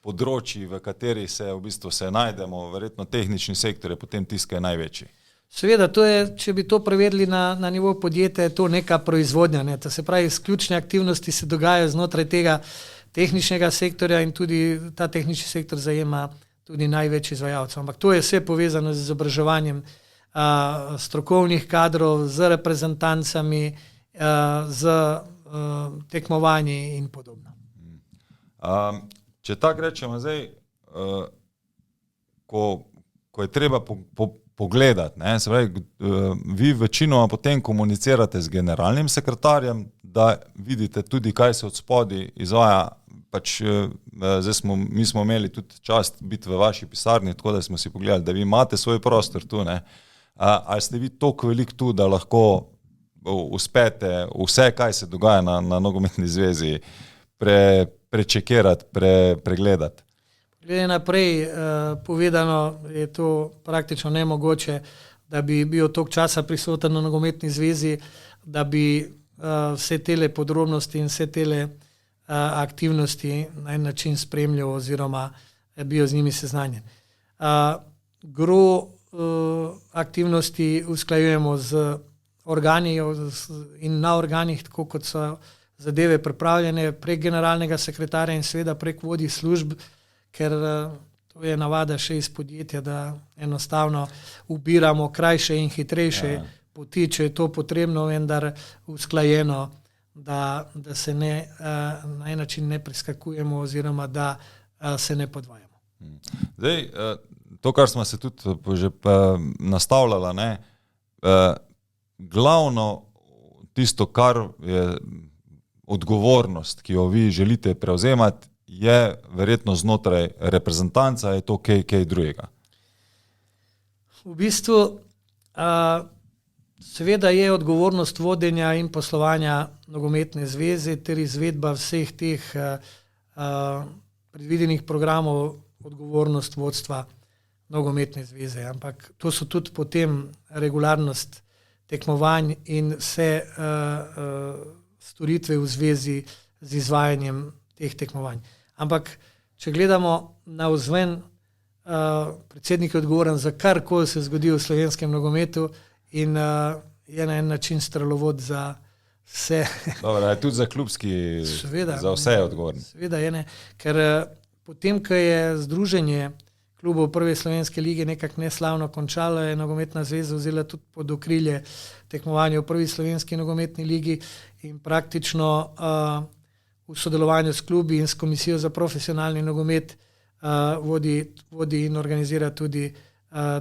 področji, v kateri se v bistvu se najdemo, verjetno tehnični sektor je potem tiskaj največji. Seveda, to je, če bi to prevedli na nivo podjetja, je to neka proizvodnja, ne? To se pravi, izključne aktivnosti se dogajajo znotraj tega tehničnega sektorja in tudi ta tehnični sektor zajema tudi največ izvajalcev. Ampak to je vse povezano z izobraževanjem strokovnih kadrov, z reprezentancami, z tekmovanji in podobno. Če tako rečemo zdaj, ko je treba pogledati, ne, se pravi, vi večinoma potem komunicirate z generalnim sekretarjem, da vidite tudi, kaj se od spodaj izvaja. Pač, mi smo imeli tudi čast biti v vaši pisarni, tako da smo si pogledali, da vi imate svoj prostor tu, ne. Ali ste vi toliko velik tu, da lahko uspete vse, kaj se dogaja na nogometni zvezi, prečekirati, pregledati? Glede naprej povedano, je to praktično nemogoče, da bi bil toliko časa prisoten na nogometni zvezi, da bi vse tele podrobnosti in vse tele aktivnosti na en način spremljal oziroma bil z njimi seznanjen. Gro aktivnosti usklajujemo z organi in na organih, tako kot so zadeve pripravljene prek generalnega sekretarja in seveda prek vodij služb, ker to je navada še iz podjetja, da enostavno ubiramo krajše in hitrejše poti, če je to potrebno, vendar usklajeno, da se na en način ne preskakujemo oziroma da se ne podvajamo. Zdaj, to, kar smo se tudi že nastavljala, ne, glavno tisto, kar je odgovornost, ki jo vi želite prevzemati, je verjetno znotraj reprezentanca, je to kaj drugega? V bistvu seveda je odgovornost vodenja in poslovanja nogometne zveze ter izvedba vseh teh predvidenih programov odgovornost vodstva nogometne zveze, ampak to so tudi potem regularnost tekmovanj in vse storitve v zvezi z izvajanjem teh tekmovanj. Ampak, če gledamo navzven, predsednik je odgovoren za karkoli se zgodi v slovenskem nogometu in je na en način strelovod za vse. Dobro, je tudi za klubski, seveda, za vse je odgovoren. Seveda je, ne, ker potem, ko je združenje klubov prve slovenske lige nekako neslavno končalo, je nogometna zveza vzela tudi pod okrilje tekmovanja v prvi slovenski nogometni ligi in praktično v sodelovanju s klubi in s komisijo za profesionalni nogomet vodi in organizira tudi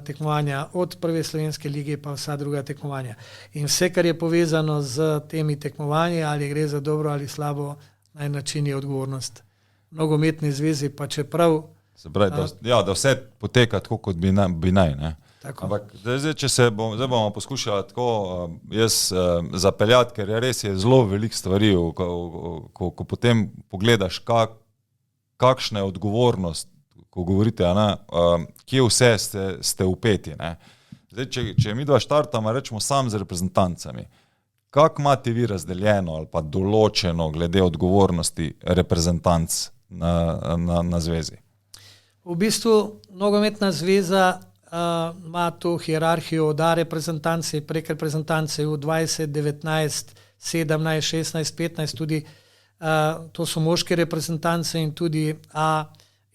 tekmovanja od prve slovenske lige pa vsa druga tekmovanja. In vse, kar je povezano z temi tekmovanji, ali gre za dobro ali slabo, na en način je odgovornost nogometne zveze, pa čeprav se pravi, da vse poteka tako, kot bi naj, ne? Ampak zdaj bomo poskušali tako jaz zapeljati, ker res je zelo veliko stvari, ko potem pogledaš, kakšna je odgovornost, ko govorite, kje vse ste vpeti. Ne? Zdaj, če mi dva štartamo, rečemo sam z reprezentancami, kako imate vi razdeljeno ali pa določeno glede odgovornosti reprezentanc na zvezi? V bistvu nogometna zveza ima to hierarhijo od A reprezentance, prek reprezentance v 20, 19, 17, 16, 15, tudi to so moške reprezentance in tudi A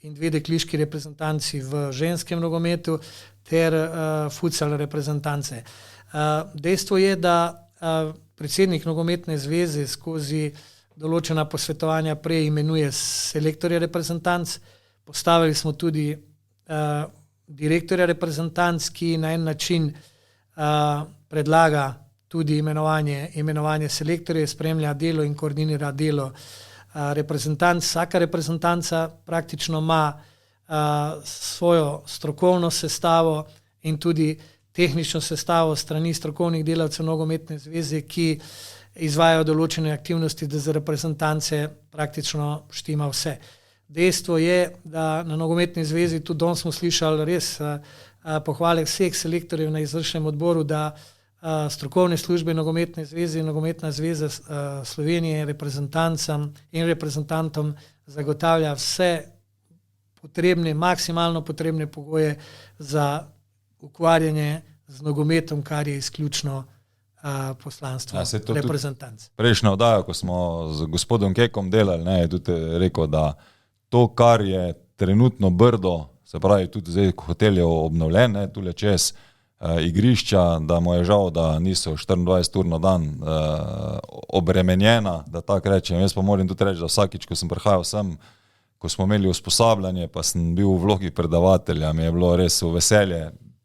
in 2 dekliški reprezentanci v ženskem nogometu ter futsal reprezentance. Dejstvo je, da predsednik nogometne zveze skozi določena posvetovanja prej imenuje selektorja reprezentanc, postavili smo tudi direktorja reprezentanc, ki na en način predlaga tudi imenovanje selektorja, spremlja delo in koordinira delo reprezentanc. Vsaka reprezentanca praktično ima svojo strokovno sestavo in tudi tehnično sestavo strani strokovnih delavcev nogometne zveze, ki izvajajo določene aktivnosti, da za reprezentance praktično štima vse. Dejstvo je, da na nogometni zvezi tudi danes smo slišali res pohvale vseh selektorjev na izvršnem odboru, da strokovne službe nogometne zveze in nogometna zveza Slovenije reprezentancam in reprezentantom zagotavlja vse potrebne, maksimalno potrebne pogoje za ukvarjanje z nogometom, kar je izključno poslanstvo reprezentanc. Prejšnja oddaja, ko smo z gospodom Kekom delali, je tudi rekel, da to, kar je trenutno Brdo, se pravi tudi zdaj hotel je obnovljen, tule čez igrišča, da mu je žal, da niso 24 ur na dan obremenjena, da tako rečem. Jaz pa moram tudi reči, da vsakič, ko sem prihajal sem, ko smo imeli usposabljanje, pa sem bil v vlogi predavatelja, mi je bilo res v veselje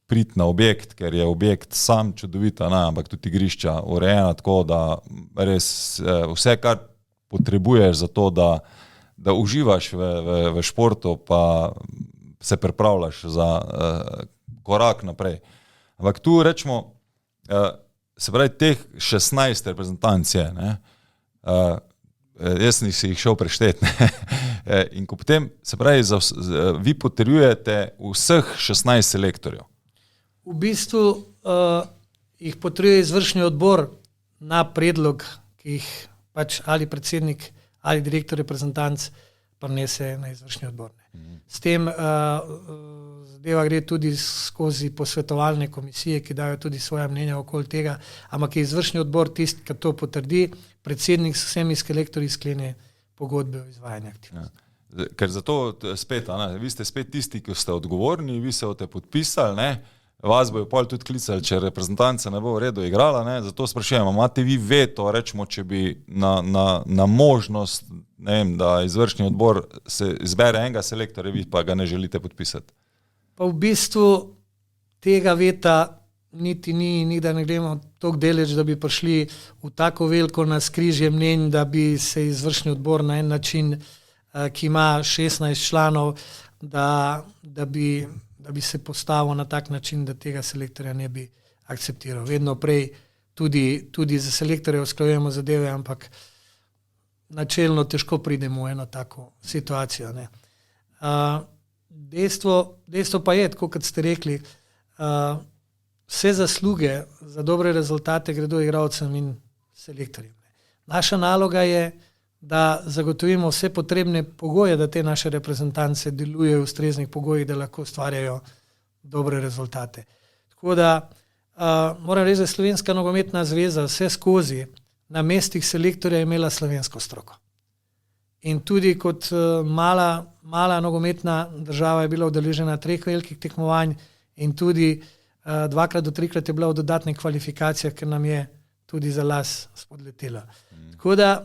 priti na objekt, ker je objekt sam čudovita, ampak tudi igrišča urejena tako, da res vse, kar potrebuješ za to, da uživaš v športu, pa se pripravljaš za korak naprej. Ampak tu rečemo, se pravi, teh 16 reprezentanc je, jaz nisem jih šel prešteti, in ko potem, se pravi, vi potrjujete vseh 16 selektorjev. V bistvu jih potrjuje izvršni odbor na predlog, ki jih pač ali predsednik ali direktor reprezentanc prinese na izvršni odbor. S tem zadeva gre tudi skozi posvetovalne komisije, ki dajo tudi svoje mnenja okoli tega, ampak je izvršni odbor tisti, ki to potrdi, predsednik s vsemi selektorji sklene pogodbe o izvajanju aktivnosti. Ker zato spet, vi ste spet tisti, ki ste odgovorni, vi se boste podpisali, vas bojo pol tudi klicali, če reprezentanca ne bo v redu igrala, zato sprašujem, imate vi veto, rečemo, če bi na možnost, ne vem, da izvršni odbor se izbere enega selektorja, vi pa ga ne želite podpisati? Pa v bistvu tega veta niti ni, da ne gremo toliko deleč, da bi prišli v tako veliko navzkrižje mnenj, da bi se izvršni odbor na en način, ki ima 16 članov, da bi se postavil na tak način, da tega selektorja ne bi akceptiral. Vedno prej tudi za selektorje usklajujemo zadeve, ampak načelno težko pridemo v eno tako situacijo. Dejstvo pa je, tako kot ste rekli, vse zasluge za dobre rezultate gredo igralcem in selektorjem. Naša naloga je, da zagotovimo vse potrebne pogoje, da te naše reprezentance delujejo v ustreznih pogojih, da lahko ustvarjajo dobre rezultate. Tako da moram reči, da je Slovenska nogometna zveza vse skozi na mestih selektorja imela slovensko stroko. In tudi kot mala nogometna država je bila udeležena 3 velikih tekmovanj in tudi 2 do 3 je bila v dodatnih kvalifikacijah, ker nam je tudi za las spodletela. Tako da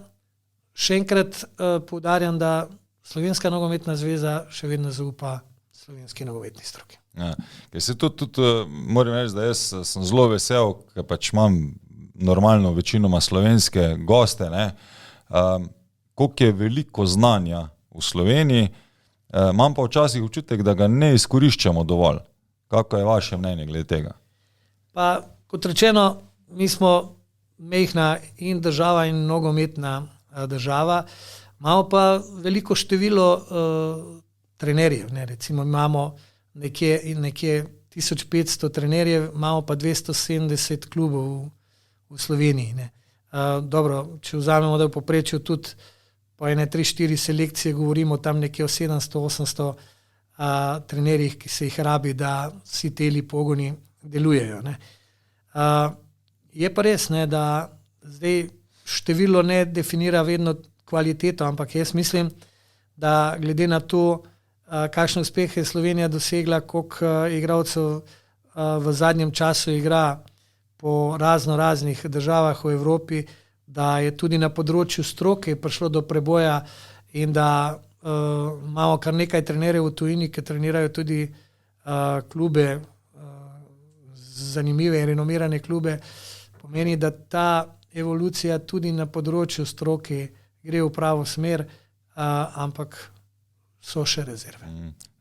še enkrat poudarjam, da Slovenska nogometna zveza še vedno zaupa slovenski nogometni stroki. Ja, ker se tudi moram reči, da jaz sem zelo vesel, ker pač imam normalno večinoma slovenske goste, koliko je veliko znanja v Sloveniji, imam pa včasih občutek, da ga ne izkoriščamo dovolj. Kako je vaše mnenje glede tega? Pa kot rečeno, mi smo mehna in država in nogometna država, imamo pa veliko število trenerjev. Recimo imamo nekje 1500 trenerjev, imamo pa 270 klubov v Sloveniji. Dobro, če vzamemo, da v povprečju tudi po 3-4 selekcije govorimo tam nekje o 700-800 trenerjih, ki se jih rabi, da vsi teli pogoni delujejo. Je pa res, da zdaj število ne definira vedno kvaliteto, ampak jaz mislim, da glede na to, kakšne uspehe je Slovenija dosegla, koliko igralcev v zadnjem času igra po raznih državah v Evropi, da je tudi na področju stroke prišlo do preboja in da imamo kar nekaj trenerjev v tujini, ki trenirajo tudi klube, zanimive in renomirane klube, pomeni, da ta evolucija tudi na področju stroke gre v pravo smer, ampak so še rezerve.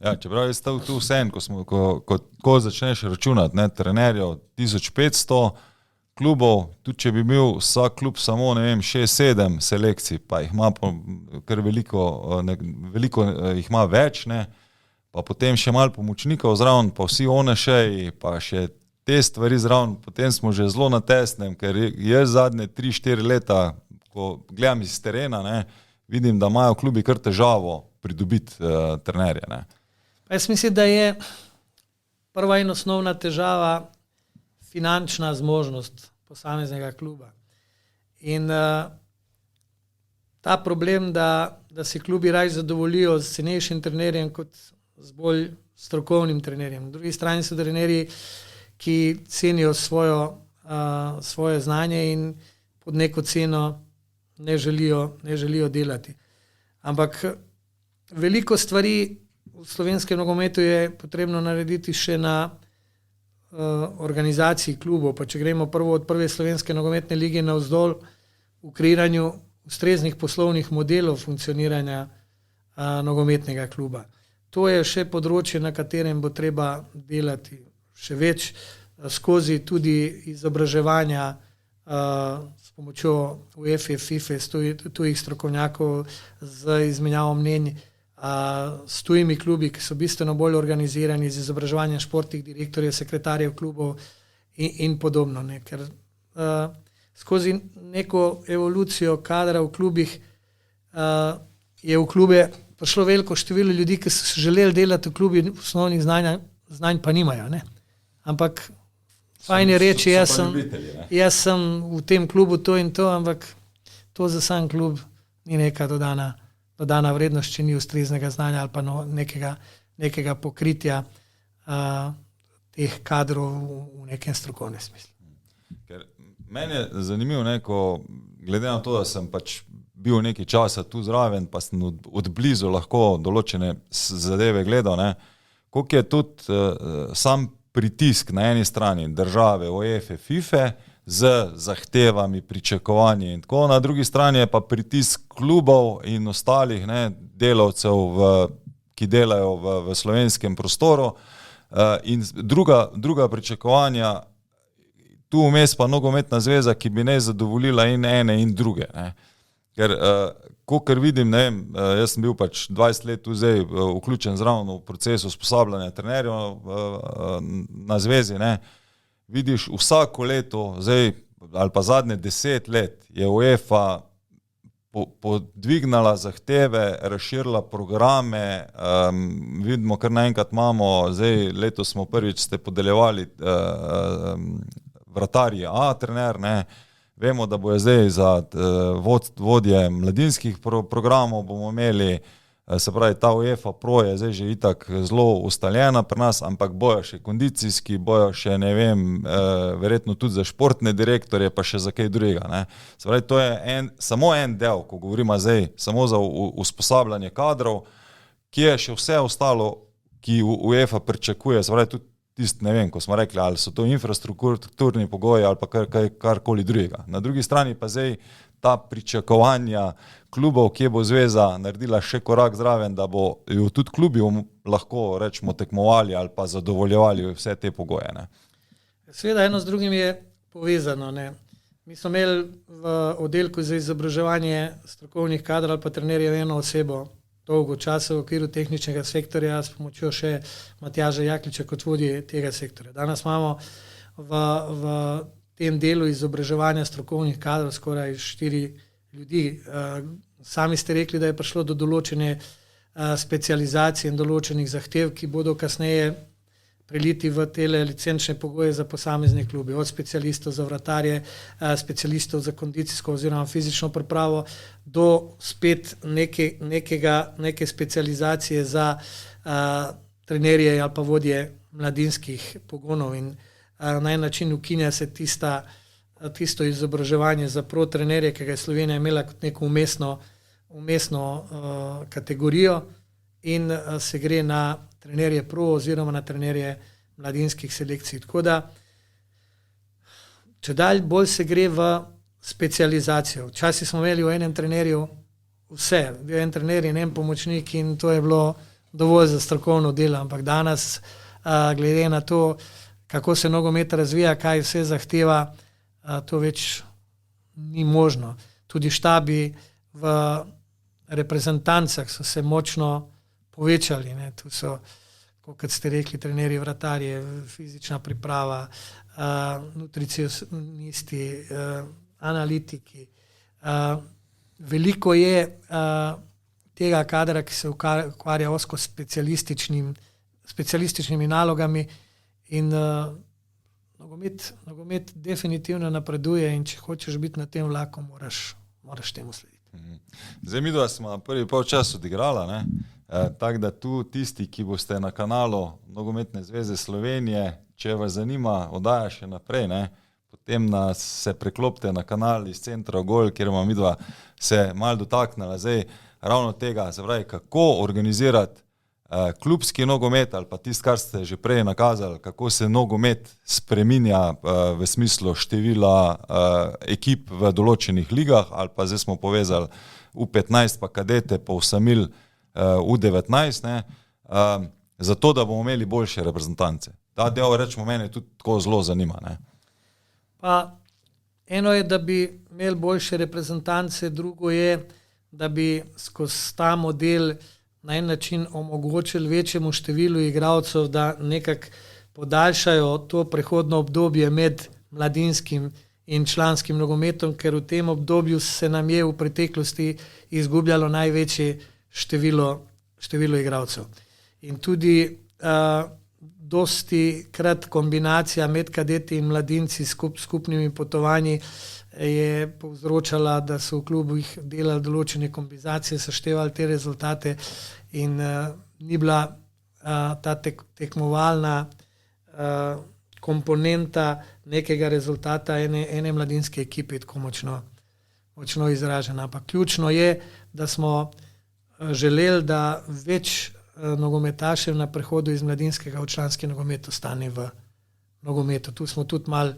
Ja, čeprav je stav tu vsem, ko začneš računati, ne, trenerjev 1500 klubov, tudi če bi imel vsak klub samo, 6-7 selekcij, pa jih ima kar veliko jih ima več, ne, pa potem še malo pomočnikov zraven, pa vsi onešeji, pa še te stvari zraven, potem smo že zelo na tesnem, ker je zadnje 3-4 leta, ko gledam iz terena, ne, vidim, da imajo klubi kar težavo pridobiti trenerje. Ne. Jaz mislim, da je prva in osnovna težava finančna zmožnost posameznega kluba. In ta problem, da se klubi raje zadovoljijo z cenejšim trenerjem kot z bolj strokovnim trenerjem. Na drugi strani so trenerji, ki cenijo svoje znanje in pod neko ceno ne želijo delati. Ampak veliko stvari v slovenskem nogometu je potrebno narediti še na organizaciji klubov, pa če gremo prvo od prve slovenske nogometne lige navzdol v kreiranju ustreznih poslovnih modelov funkcioniranja nogometnega kluba. To je še področje, na katerem bo treba delati še več skozi tudi izobraževanja s pomočjo UEFA, FIFA, tujih strokovnjakov z izmenjavo mnenj, s tujimi klubi, ki so bistveno bolj organizirani z izobraževanjem športnih direktorjev, sekretarjev klubov in podobno. Ne. Ker skozi neko evolucijo kadra v klubih je v klube prišlo veliko število ljudi, ki so želeli delati v klubi, osnovnih znanj pa nimajo. Ne. Ampak fajn je reči, jaz sem v tem klubu to in to, ampak to za sam klub ni neka dodana vrednost, če ni ustreznega znanja ali pa nekega pokritja teh kadrov v nekem strokovnem smislu. Ker meni je zanimivo, glede na to, da sem pač bil nekaj časa tu zraven, pa sem od blizu lahko določene zadeve gledal, koliko je tudi sam pritisk na eni strani države, UEFA, FIFA, z zahtevami, pričakovanji in tako, na drugi strani je pa pritisk klubov in ostalih delavcev, ki delajo v slovenskem prostoru in druga pričakovanja, tu vmes pa nogometna zveza, ki bi ne zadovoljila in ene in druge. Ker, kolikor vidim, jaz sem bil pač 20 let tu zdaj vključen zraven v procesu usposabljanja trenerjev na zvezi, vidiš vsako leto, zdaj, ali pa zadnje 10 let, je UEFA podvignala zahteve, razširila programe, vidimo, kar naenkrat imamo, zdaj letos smo prvič ste podeljevali vratarji A trener, vemo, da bojo zdaj za vodje mladinskih programov bomo imeli, se pravi, ta UEFA Pro je zdaj že itak zelo ustaljena pri nas, ampak bojo še kondicijski, bojo še, verjetno tudi za športne direktorje, pa še za kaj drugega. Se pravi, to je samo en del, ko govorimo zdaj samo za usposabljanje kadrov, ki je še vse ostalo, ki UEFA pričakuje, se pravi, tudi ko smo rekli, ali so to infrastrukturni pogoji ali pa karkoli drugega. Na drugi strani pa zdaj ta pričakovanja klubov, kje bo zveza naredila še korak zraven, da bo tudi klubi lahko rečemo tekmovali ali pa zadovoljevali vse te pogoje. Seveda eno z drugim je povezano. Mi smo imeli v oddelku za izobraževanje strokovnih kadrov ali pa trenerjev eno osebo dolgo časa v okviru tehničnega sektorja s pomočjo še Matjaža Jakliča kot vodje tega sektorja. Danes imamo v tem delu izobraževanja strokovnih kadrov skoraj 4 ljudi. Sami ste rekli, da je prišlo do določene specializacije in določenih zahtev, ki bodo kasneje preliti v tele licenčne pogoje za posamezne klubi, od specialistov za vratarje, specialistov za kondicijsko oziroma fizično pripravo, do spet neke specializacije za trenerje ali pa vodje mladinskih pogonov in na en način ukinja se tisto izobraževanje za pro trenerje, ki ga je Slovenija imela kot neko umestno kategorijo in se gre na trenerje pro oziroma na trenerje mladinskih selekcij. Tako da, če dalj bolj se gre v specializacijo. Včasih smo imeli v enem trenerju vse. Bil je en trener in en pomočnik in to je bilo dovolj za strokovno delo, ampak danes, glede na to, kako se nogomet razvija, kaj vse zahteva, to več ni možno. Tudi štabi v reprezentancah so se močno povečali. Ne. Tu so, kot ste rekli, trenerji, vratarji, fizična priprava, nutricionisti, analitiki. Veliko je tega kadra, ki se ukvarja osko s specialističnimi nalogami in nogomet definitivno napreduje in če hočeš biti na tem vlaku, moraš temu slediti. Zdaj midva smo prvi polčas odigrala, ne? Tako da tu tisti, ki boste na kanalu Nogometne zveze Slovenije, če vas zanima, oddaja še naprej, ne? Potem se preklopite na kanal iz Centra Gol, kjer bomo midva se malo dotaknila zdaj ravno tega, se pravi, kako organizirati klubski nogomet ali pa tisto, kar ste že prej nakazali, kako se nogomet spreminja v smislu števila ekip v določenih ligah, ali pa zdaj smo povezali U15 pa kadete pa usamil U19, ne, zato da bomo imeli boljše reprezentance. Ta del, rečemo, mene tudi tako zelo zanima. Ne. Pa eno je, da bi imeli boljše reprezentance, drugo je, da bi skozi ta model na en način omogočili večjemu številu igralcev, da nekako podaljšajo to prehodno obdobje med mladinskim in članskim nogometom, ker v tem obdobju se nam je v preteklosti izgubljalo največje število igralcev. In tudi dosti krat kombinacija med kadeti in mladinci skupnimi potovanji je povzročala, da so v klubih delali določene kombizacije, seštevali te rezultate in ni bila ta tekmovalna komponenta nekega rezultata ene mladinske ekipe tako močno izražena. Ampak ključno je, da smo želeli, da več nogometašev na prehodu iz mladinskega v članski nogomet ostane v nogometu. Tu smo tudi malo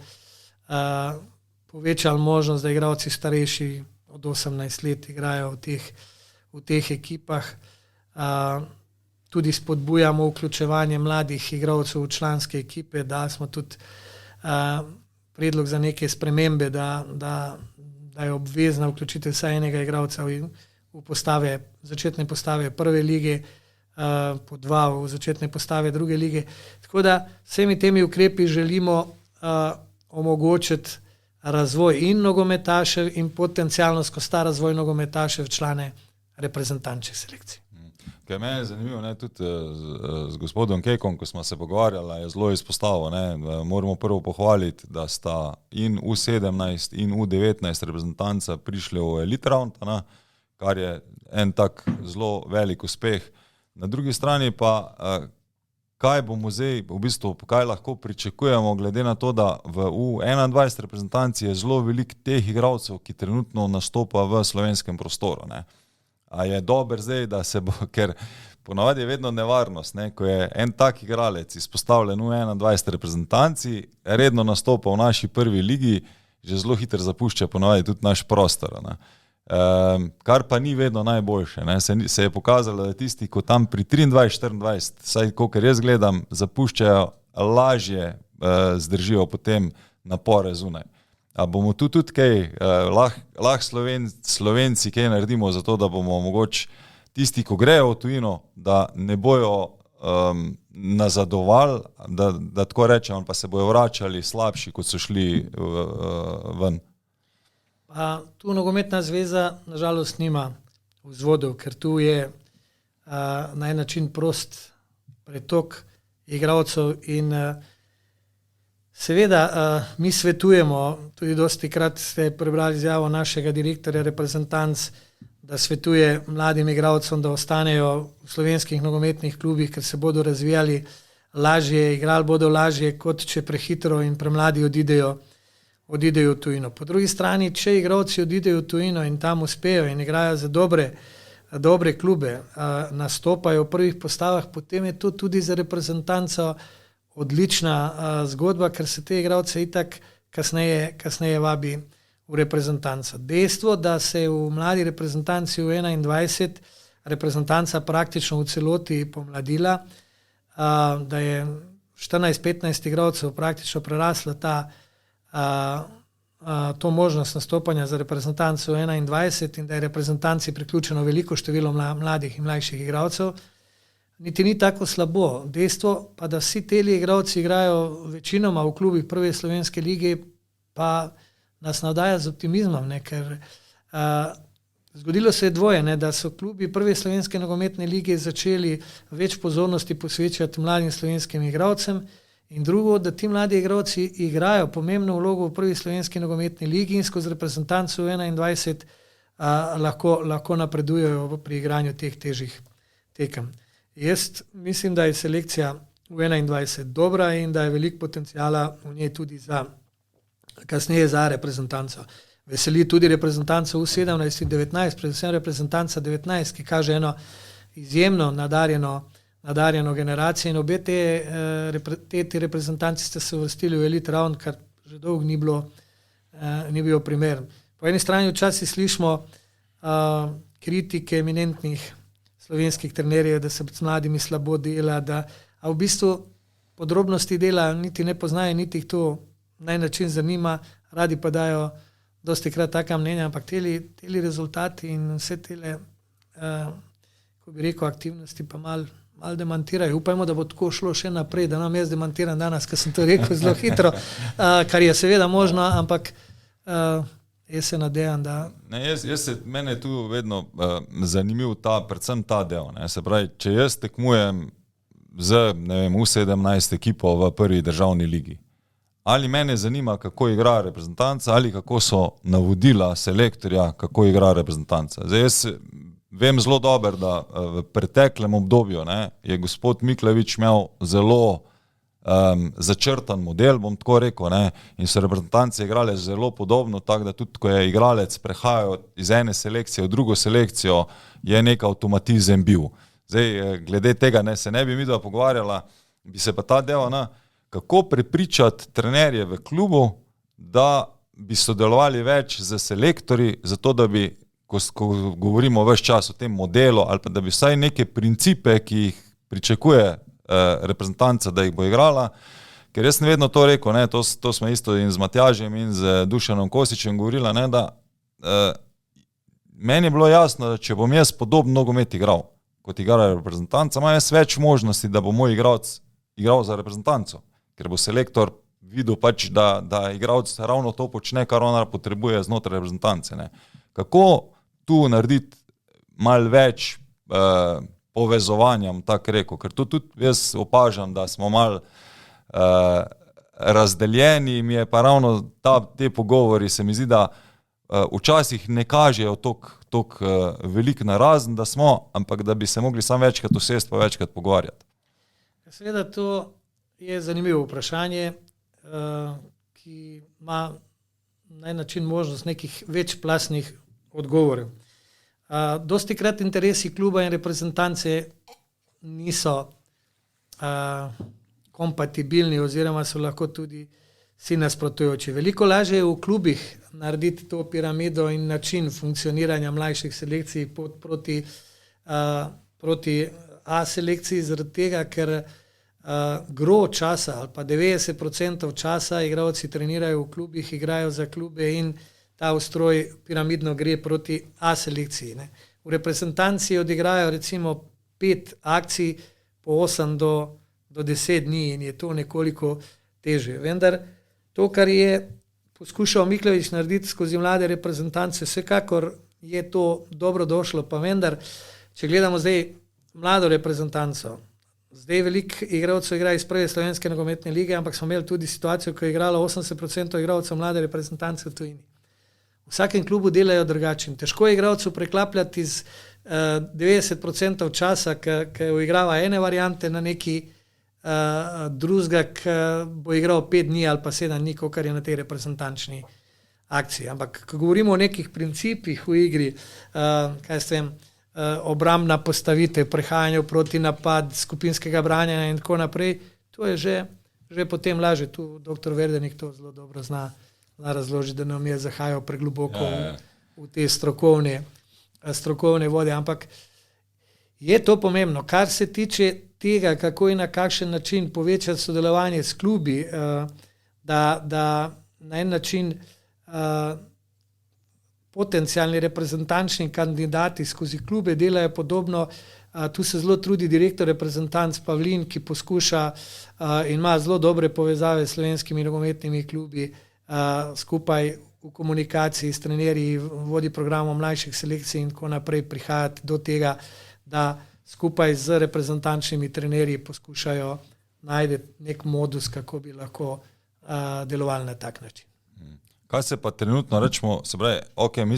povečali možnost, da igralci starejši od 18 let igrajo v teh ekipah. Tudi spodbujamo vključevanje mladih igralcev v članske ekipe, da smo tudi predlog za neke spremembe, da je obvezna vključitev vsaj enega igralca v začetne postave prve lige, po dva v začetne postave druge lige. Tako da vsemi temi ukrepi želimo omogočiti razvoj in nogometašev in potencialno skozi ta razvoj nogometašev člane reprezentančnih selekcij. Kaj meni je zanimivo, ne, tudi z gospodom Kekom, ko smo se pogovarjali, je zelo izpostavil, ne, moramo prvo pohvaliti, da sta in U17 in U19 reprezentanca prišli v elite round, kar je en tak zelo velik uspeh. Na drugi strani pa, kaj bomo zdaj, v bistvu, kaj lahko pričakujemo, glede na to, da v U21 reprezentanci je zelo veliko teh igralcev, ki trenutno nastopa v slovenskem prostoru, ne. A je dober zdaj, da se bo, ker ponavadi je vedno nevarnost, ne, ko je en tak igralec izpostavljen v 21 reprezentanci, redno nastopa v naši prvi ligi, že zelo hitro zapušča ponavadi tudi naš prostor, ne. Kar pa ni vedno najboljše, ne. Se je pokazalo, da tisti, ko tam pri 23-24, saj kolikor jaz gledam, zapuščajo, lažje zdržijo potem napore zunaj. A bomo tu tudi kaj, lahko Slovenci kaj naredimo za to, da bomo mogoče tisti, ko grejo v tujino, da ne bojo nazadovali, da tako rečemo, pa se bojo vračali slabši, kot so šli ven. Tu Nogometna zveza nažalost nima vzvodov, ker tu je na en način prost pretok igralcev in seveda mi svetujemo, tudi dosti krat ste prebrali izjavo našega direktorja reprezentanc, da svetuje mladim igralcem, da ostanejo v slovenskih nogometnih klubih, ker se bodo razvijali lažje, igrali bodo lažje, kot če prehitro in premladi odidejo v tujino. Po drugi strani, če igralci odidejo v tujino in tam uspejo in igrajo za dobre klube, nastopajo v prvih postavah, potem je to tudi za reprezentanco odlična zgodba, ker se te igralce itak kasneje v reprezentanco. Dejstvo, da se v mladi reprezentanci v 21 reprezentanca praktično v celoti pomladila, da je 14-15 igralcev praktično prerasla to možnost nastopanja za reprezentanco v 21 in da je reprezentanci priključeno veliko število mladih in mlajših igralcev, niti ni tako slabo. Dejstvo pa, da vsi teli igralci igrajo večinoma v klubih prve slovenske lige, pa nas navdaja z optimizmom, ne? Ker zgodilo se je dvoje, ne? Da so klubi prve slovenske nogometne lige začeli več pozornosti posvečati mladim slovenskim igralcem in drugo, da ti mladi igralci igrajo pomembno vlogo v prvi slovenski nogometni ligi in skozi reprezentanco 21 lahko napredujejo pri igranju teh težjih tekem. Jaz mislim, da je selekcija v 21 dobra in da je veliko potencijala v njej tudi kasneje za reprezentanco. Veseli tudi reprezentanco v 17 in 19, predvsem reprezentanca 19, ki kaže eno izjemno nadarjeno generacijo in obe te reprezentanci ste se uvrstili v elite round, kar že dolgo ni bilo primeren. Po eni strani včasih slišimo kritike eminentnih slovenskih trenerjev, da se s mladimi slabo dela, a v bistvu podrobnosti dela niti ne poznajo, niti jih to na način zanima, radi pa dajo dosti krat taka mnenja, ampak teli rezultati in vse tele, ko bi rekel, aktivnosti pa malo demantirajo. Upajmo, da bo tako šlo še naprej, da nam jaz demantiram danes, ker sem to rekel zelo hitro, kar je seveda možno, ampak jaz se nadejam, da... Mene je tu vedno zanimiv predvsem ta del. Ne? Se pravi, če jaz tekmujem z U17 ekipo v prvi državni ligi, ali mene zanima, kako igra reprezentanca, ali kako so navodila selektorja, kako igra reprezentanca. Zdaj, jaz vem zelo dobro, da v preteklem obdobju je gospod Miklevič imel zelo začrtan model, bom tako rekel, in so reprezentance igrale zelo podobno, tako da tudi, ko je igralec prehajal iz ene selekcije v drugo selekcijo, je nek avtomatizem bil. Zdaj, glede tega se ne bi midva pogovarjala, bi se pa ta del, kako prepričati trenerje v klubu, da bi sodelovali več z selektorji, zato da bi, ko govorimo ves čas o tem modelu, ali pa da bi vsaj neke principe, ki jih pričakuje reprezentanca, da jih bo igrala, ker jaz sem vedno to rekel, to smo isto in z Matjažem in z Dušanom Kosičem govorila, da meni je bilo jasno, da če bom jaz podobno nogomet igral, kot igra reprezentanca, imam jaz več možnosti, da bo moj igralec igral za reprezentanco, ker bo selektor videl pač, da igralec ravno to počne, kar ona potrebuje znotraj reprezentance. Kako tu narediti malo več povezovanjem, tako rekel, ker tu tudi jaz opažam, da smo malo razdeljeni, mi je pa ravno te pogovori, se mi zdi, da včasih ne kažejo toliko velik narazen, da smo, ampak da bi se mogli samo večkrat usesti pa večkrat pogovarjati. Seveda to je zanimivo vprašanje, ki ima na način možnost nekih večplastnih odgovorov. Dosti krat interesi kluba in reprezentance niso kompatibilni oziroma so lahko tudi si nasprotujoči. Veliko lažje je v klubih narediti to piramido in način funkcioniranja mlajših selekcij proti A selekciji, zaradi tega, ker gro časa ali pa 90% časa igralci trenirajo v klubih, igrajo za klube in ta ustroj piramidno gre proti A selekciji. V reprezentanci odigrajo recimo 5 akcij po 8 do 10 dni in je to nekoliko težje. Vendar to, kar je poskušal Miklevič narediti skozi mlade reprezentance, vsekakor je to dobro došlo, pa vendar, če gledamo zdaj mlado reprezentanco, zdaj veliko igralcev igra iz prve slovenske nogometne lige, ampak smo imeli tudi situacijo, ko je igralo 80% igralcev mlade reprezentance v tujini. V vsakem klubu delajo drugače. Težko je igralcu preklapljati iz 90% časa, ki uigrava ene variante na neki drugega, ki bo igral 5 dni ali pa 7 dni, kar je na tej reprezentančni akciji. Ampak, ko govorimo o nekih principih v igri, obrambna postavitev, prehajanje proti napad, skupinskega branjenja in tako naprej, to je že potem lažje. Tu dr. Verdenik to zelo dobro zna razložiti, da nam je zahajal pregloboko v te strokovne vode, ampak je to pomembno. Kar se tiče tega, kako in na kakšen način povečati sodelovanje s klubi, da na en način potencialni reprezentančni kandidati skozi klube delajo podobno. Tu se zelo trudi direktor reprezentanc Pavlin, ki poskuša in ima zelo dobre povezave s slovenskimi nogometnimi klubi, skupaj v komunikaciji s trenerji, vodi programov mlajših selekcij in tako naprej prihajati do tega, da skupaj z reprezentančnimi trenerji poskušajo najti nek modus, kako bi lahko delovali na tak način. Kaj se pa trenutno rečemo, se pravi, mi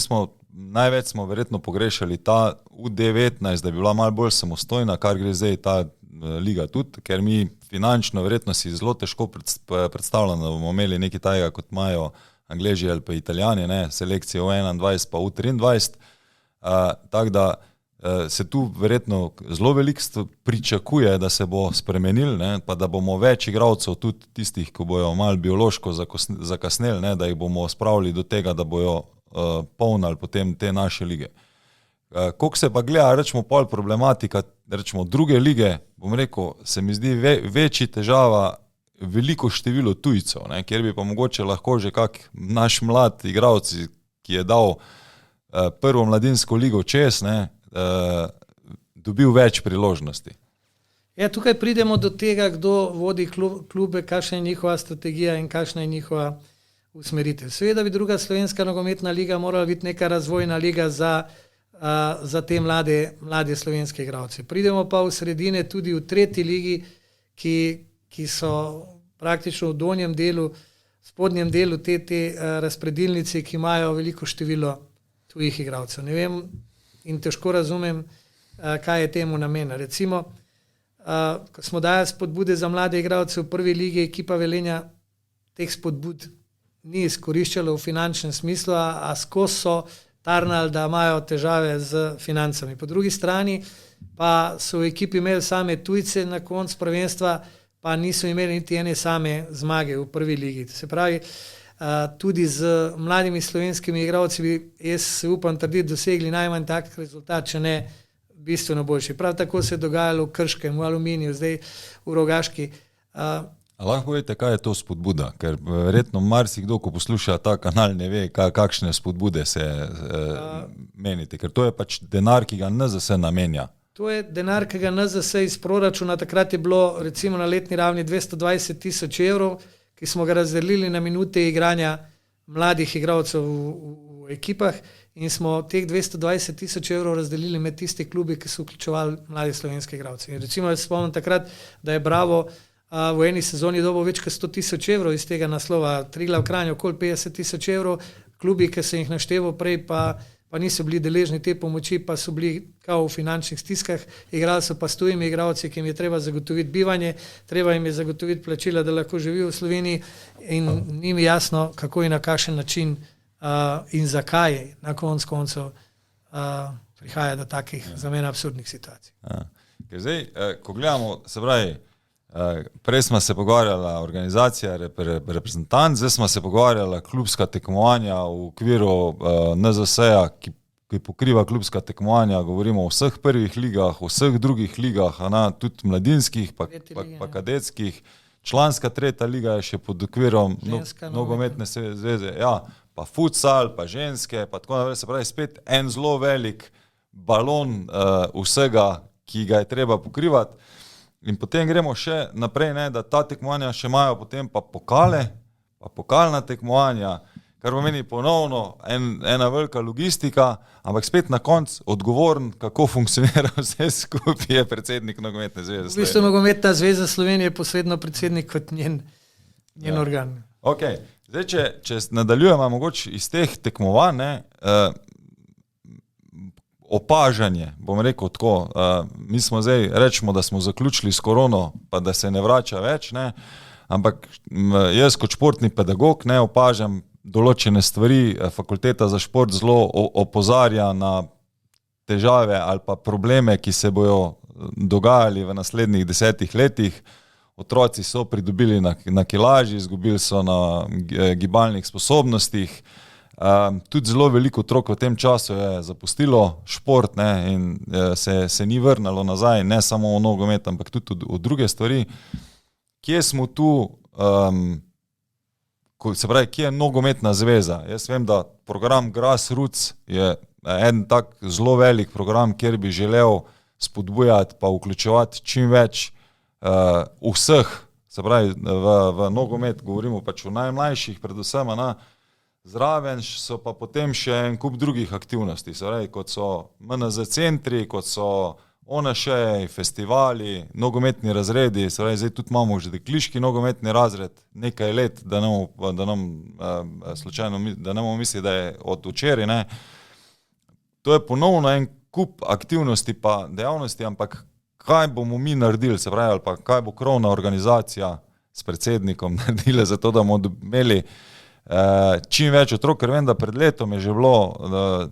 največ smo verjetno pogrešali ta U19, da bi bila malo bolj samostojna, kar gre zdaj ta liga tudi, ker mi finančno verjetno si zelo težko predstavljamo, da bomo imeli nekaj tajega, kot imajo Angleži ali pa Italijani, ne, selekcije U21 pa U23, tako da se tu verjetno zelo veliko pričakuje, da se bo spremenil, ne, pa da bomo več igralcev, tudi tistih, ko bojo malo biološko zakasneli, ne, da jih bomo spravili do tega, da bojo polnili potem te naše lige. Koliko se pa gleda, rečemo, pol problematika, rečemo, druge lige, bom rekel, se mi zdi večji težava veliko število tujcev, ne, kjer bi pa mogoče lahko že kak naš mlad igralec, ki je dal prvo mladinsko ligo čez, ne, dobil več priložnosti. Ja, tukaj pridemo do tega, kdo vodi klube, kakšna je njihova strategija in kakšna je njihova usmeritev. Seveda bi druga slovenska nogometna liga morala biti neka razvojna liga za te mlade slovenske igralce. Pridemo pa v sredine tudi v tretji ligi, ki so praktično v donjem delu, spodnjem delu te razpredelnice, ki imajo veliko število tujih igralcev. Ne vem in težko razumem, kaj je temu namen. Recimo, ko smo dali spodbude za mlade igralce v prvi ligi, ekipa Velenja teh spodbud ni izkoriščala v finančnem smislu, a skozi so tarnali, da imajo težave z financami. Po drugi strani pa so v ekipi imeli same tujce na koncu prvenstva, pa niso imeli niti ene same zmage v prvi ligi. Se pravi, tudi z mladimi slovenskimi igralci bi, jaz se upam trditi, dosegli najmanj tak rezultat, če ne bistveno boljši. Prav tako se je dogajalo v Krškem, v Aluminiju, zdaj v Rogaški. Lahko povete, kaj je to spodbuda? Ker verjetno marsikdo, ko posluša ta kanal, ne ve, kakšne spodbude se menite. Ker to je pač denar, ki ga NZS namenja. To je denar, ki ga NZS iz proračuna, takrat je bilo recimo na letni ravni 220,000 evrov, ki smo ga razdelili na minute igranja mladih igralcev v ekipah in smo teh 220,000 evrov razdelili med tiste klubi, ki so vključevali mlade slovenske igralce. In recimo, jaz spomnim takrat, da je Bravo v eni sezoni dobil več kot 100,000 evrov iz tega naslova, Triglav Kranj okoli 50,000 evrov, klubi, ki se jih našteval prej, pa niso bili deležni te pomoči, pa so bili kao v finančnih stiskah, igrali so pa s tujimi igralci, ki jim je treba zagotoviti bivanje, treba jim je zagotoviti plačila, da lahko živijo v Sloveniji in ni mi jasno, kako in na kakšen način in zakaj na koncu prihaja do takih za mene absurdnih situacij. Ker zdaj, ko gledamo, se pravi, prej smo se pogovarjala organizacija reprezentant, zdaj smo se pogovarjala klubska tekmovanja v okviru NZS-ja, ki pokriva klubska tekmovanja, govorimo o vseh prvih ligah, o vseh drugih ligah, tudi mladinskih, pa kadetskih. Članska tretja liga je še pod okvirom nogometne zveze, ja, pa futsal, pa ženske, pa tako naprej, se pravi spet en zelo velik balon vsega, ki ga je treba pokrivati. In potem gremo še naprej, ne, da ta tekmovanja še imajo potem pa pokale, pa pokalna tekmovanja, kar pomeni ponovno ena velika logistika, ampak spet na koncu odgovoren, kako funkcionira vse skupaj, je predsednik Nogometne zveze Slovenije. V bistvu Nogometna zveza Slovenije je posredno predsednik kot njen organ. Ok, zdaj, če nadaljujemo mogoče iz teh tekmovanj, opažanje, bom rekel tako, mi smo zdaj, rečemo, da smo zaključili s korono, pa da se ne vrača več, ne, ampak jaz kot športni pedagog ne opažam določene stvari, fakulteta za šport zelo opozarja na težave ali pa probleme, ki se bojo dogajali v naslednjih 10 letih, otroci so pridobili na kilaži, izgubili so na gibalnih sposobnostih. Tudi zelo veliko otrok v tem času je zapustilo šport, ne, in se ni vrnilo nazaj, ne samo v nogomet, ampak tudi v druge stvari. Kje smo tu, se pravi, kje je nogometna zveza? Jaz vem, da program Grassroots je en tak zelo velik program, kjer bi želel spodbujati pa vključevati čim več vseh, se pravi, v nogomet, govorimo pač o najmlajših, predvsem, zraven so pa potem še en kup drugih aktivnosti, se pravi, kot so MNZ centri, kot so ONŠ, festivali, nogometni razredi, se pravi, zdaj tudi imamo že dekliški nogometni razred, nekaj let, da ne bomo misli, da je od včeraj, ne. To je ponovno en kup aktivnosti pa dejavnosti, ampak kaj bomo mi naredili, se pravi, ali pa kaj bo krovna organizacija s predsednikom naredila za to, da bomo imeli čim več otrok, ker vem, da pred letom je že bilo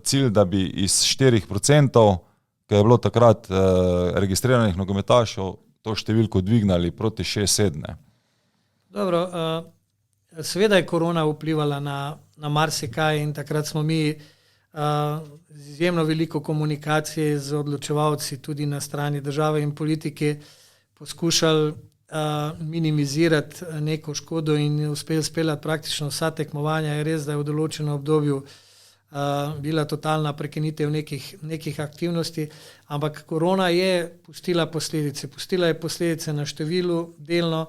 cilj, da bi iz 4%, ki je bilo takrat registriranih nogometašev, to številko dvignali proti 6-7. Dobro, seveda je korona vplivala na marsikaj in takrat smo mi z izjemno veliko komunikacije z odločevalci tudi na strani države in politike poskušali minimizirati neko škodo in uspeli speljati praktično vsa tekmovanja. Je res, da je v določenem obdobju bila totalna prekinitev nekih aktivnosti, ampak korona je pustila posledice. Pustila je posledice na številu delno,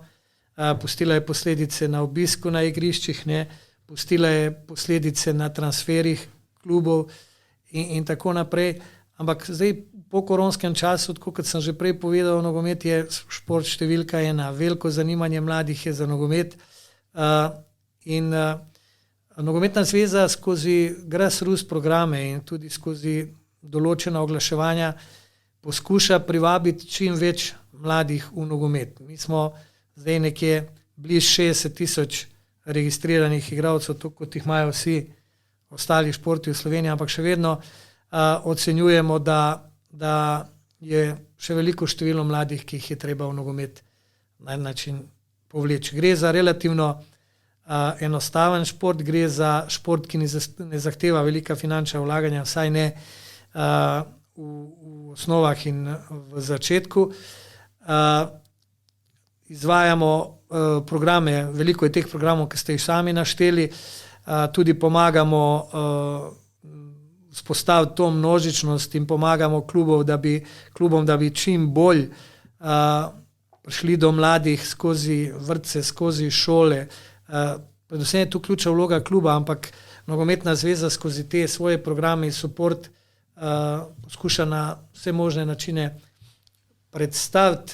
pustila je posledice na obisku na igriščih, ne, pustila je posledice na transferih klubov in tako naprej. Ampak zdaj po koronskem času, tako kot sem že prej povedal, nogomet je šport številka 1, veliko zanimanje mladih je za nogomet in Nogometna zveza skozi Grassroots programe in tudi skozi določena oglaševanja poskuša privabiti čim več mladih v nogomet. Mi smo zdaj nekje bliž 60,000 registriranih igralcev, to kot jih imajo vsi ostali športi v Sloveniji, ampak še vedno ocenjujemo, da je še veliko število mladih, ki jih je treba v nogomet na en način povleči. Gre za relativno enostaven šport, gre za šport, ki ne zahteva velika finančna vlaganja, vsaj ne v osnovah in v začetku. Izvajamo programe, veliko je teh programov, ki ste jih sami našteli, tudi pomagamo vzpostaviti to množičnost in pomagamo klubom, da bi čim bolj prišli do mladih skozi vrtce, skozi šole. Predvsem je tu ključna vloga kluba, ampak Nogometna zveza skozi te svoje programe in support poskuša na vse možne načine predstaviti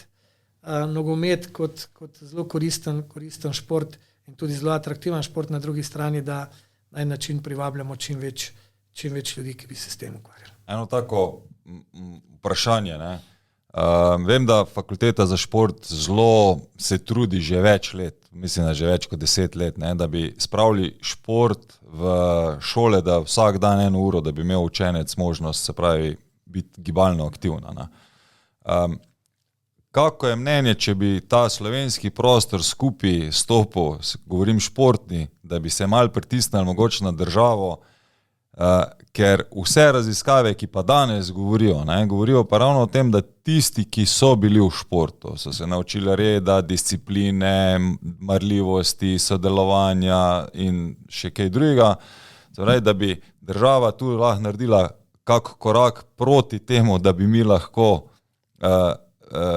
nogomet kot zelo koristen šport in tudi zelo atraktiven šport, na drugi strani, da na en način privabljamo čim več ljudi, ki bi se s tem ukvarjali. Eno tako vprašanje, ne? Vem, da fakulteta za šport zelo se trudi že več let, mislim, da že več kot 10 let, ne, da bi spravili šport v šole, da vsak dan 1 uro, da bi imel učenec možnost, se pravi, biti gibalno aktivna. Kako je mnenje, če bi ta slovenski prostor skupaj stopil, govorim športni, da bi se malo pritisnili mogoče na državo, ker vse raziskave, ki pa danes govorijo pa ravno o tem, da tisti, ki so bili v športu, so se naučili reda, discipline, marljivosti, sodelovanja in še kaj drugega, torej, da bi država tu lahko naredila kak korak proti temu, da bi mi lahko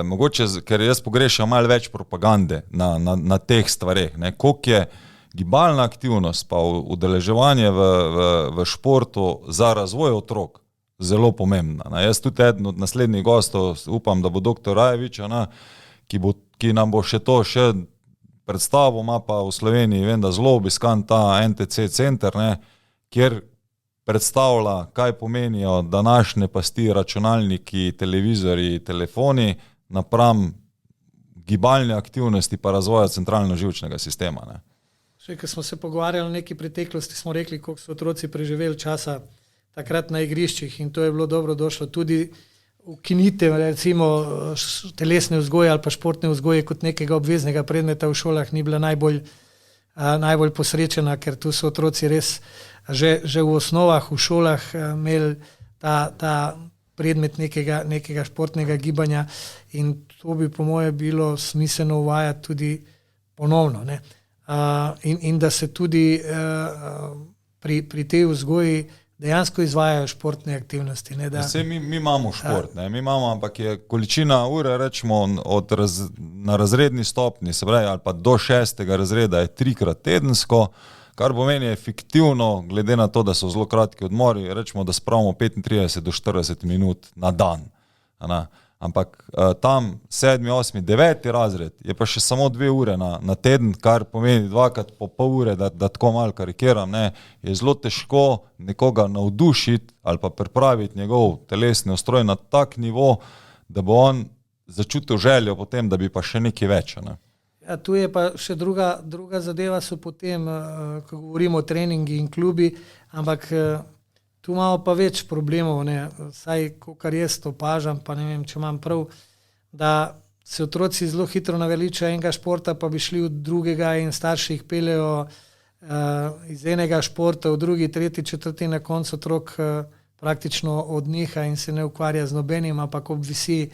mogoče, ker jaz pogrešam malo več propagande na teh stvareh, ne, koliko je gibalna aktivnost pa udeleževanje v športu za razvoj otrok zelo pomembna. Jaz tudi eden od naslednjih gostov, upam, da bo dr. Rajevič, ki nam bo še predstavil, ima pa v Sloveniji, vem, da zelo obiskan ta NTC center, ne, kjer predstavlja, kaj pomenijo današnje pasti računalniki, televizori, telefoni napram gibalne aktivnosti pa razvoja centralno-živčnega sistema. Ne. Še, ko smo se pogovarjali o neki preteklosti, smo rekli, koliko so otroci preživeli časa takrat na igriščih in to je bilo dobro došlo. Tudi ukinitev recimo telesne vzgoje ali pa športne vzgoje kot nekega obveznega predmeta v šolah ni bila najbolj posrečena, ker tu so otroci res že v osnovah v šolah imeli ta predmet nekega športnega gibanja in to bi po moje bilo smiselno uvajati tudi ponovno. Ne? In da se tudi pri tej vzgoji dejansko izvajajo športne aktivnosti. Ne, mi imamo šport, mi imamo, ampak je količina ure, rečemo, na razredni stopni, se pravi, ali pa do 6. razreda je 3-krat tedensko, kar pomeni efektivno, glede na to, da so zelo kratki odmori, rečemo, da spravimo 35 do 40 minut na dan. Ampak tam 7., 8., 9. razred je pa še samo 2 ure na teden, kar pomeni 2-krat po pol ure, da tako malo karikiram, je zelo težko nekoga navdušiti ali pa pripraviti njegov telesni ustroj na tak nivo, da bo on začutil željo potem, da bi pa še nekaj več. Ne? Ja, tu je pa še druga zadeva, so potem, ko govorimo o treningi in klubi, ampak tu imamo pa več problemov, saj, kar jaz opažam, pa ne vem, če imam prav, da se otroci zelo hitro naveličajo enega športa, pa bi šli v drugega in starši jih peljejo iz enega športa v drugi, tretji, četrti, na koncu otrok praktično odneha in se ne ukvarja z nobenim, ampak obvisi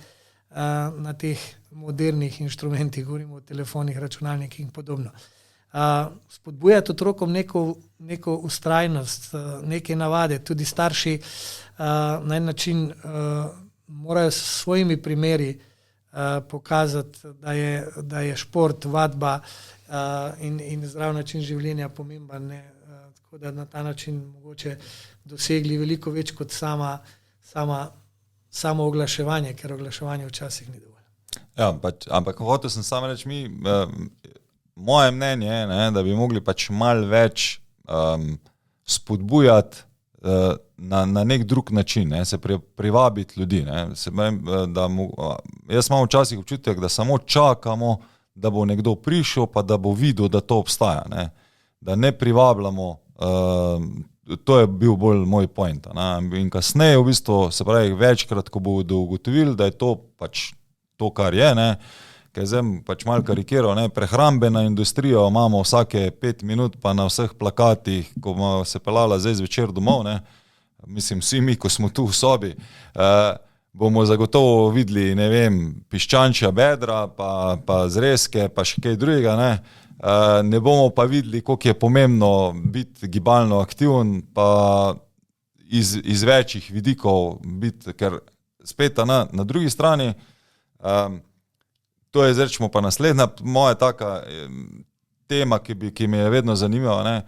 na teh modernih inštrumentih, govorimo o telefonih, računalnikih in podobno. Spodbujati otrokom neko ustrajnost, neke navade, tudi starši na en način morajo s svojimi primeri pokazati, da je šport, vadba in zdrav način življenja pomemben, tako da na ta način mogoče dosegli veliko več kot samo oglaševanje, ker oglaševanje včasih ni dovolj. Ja, ampak hotel sem samo reči, moje mnenje je, da bi mogli pač malo več spodbujati na nek drug način, se privabiti ljudi. Jaz imam včasih občutek, da samo čakamo, da bo nekdo prišel, pa da bo videl, da to obstaja. Da ne privabljamo, to je bil bolj moj point. In kasneje, v bistvu, se pravi, večkrat, ko bodo ugotovili, da je to pač to, kar je, ker zdaj pač malo karikiral, prehrambena industrija imamo vsake 5 minut, pa na vseh plakatih, ko bomo se pelala zdaj zvečer domov, mislim, vsi mi, ko smo tu v sobi, bomo zagotovo videli, ne vem, piščančja bedra, pa zrezke, pa še kaj drugega, ne bomo pa videli, koliko je pomembno biti gibalno aktiven, pa iz večjih vidikov biti, ker spet na drugi strani, to je zrečemo pa naslednja moja taka tema, ki mi je vedno zanimiva.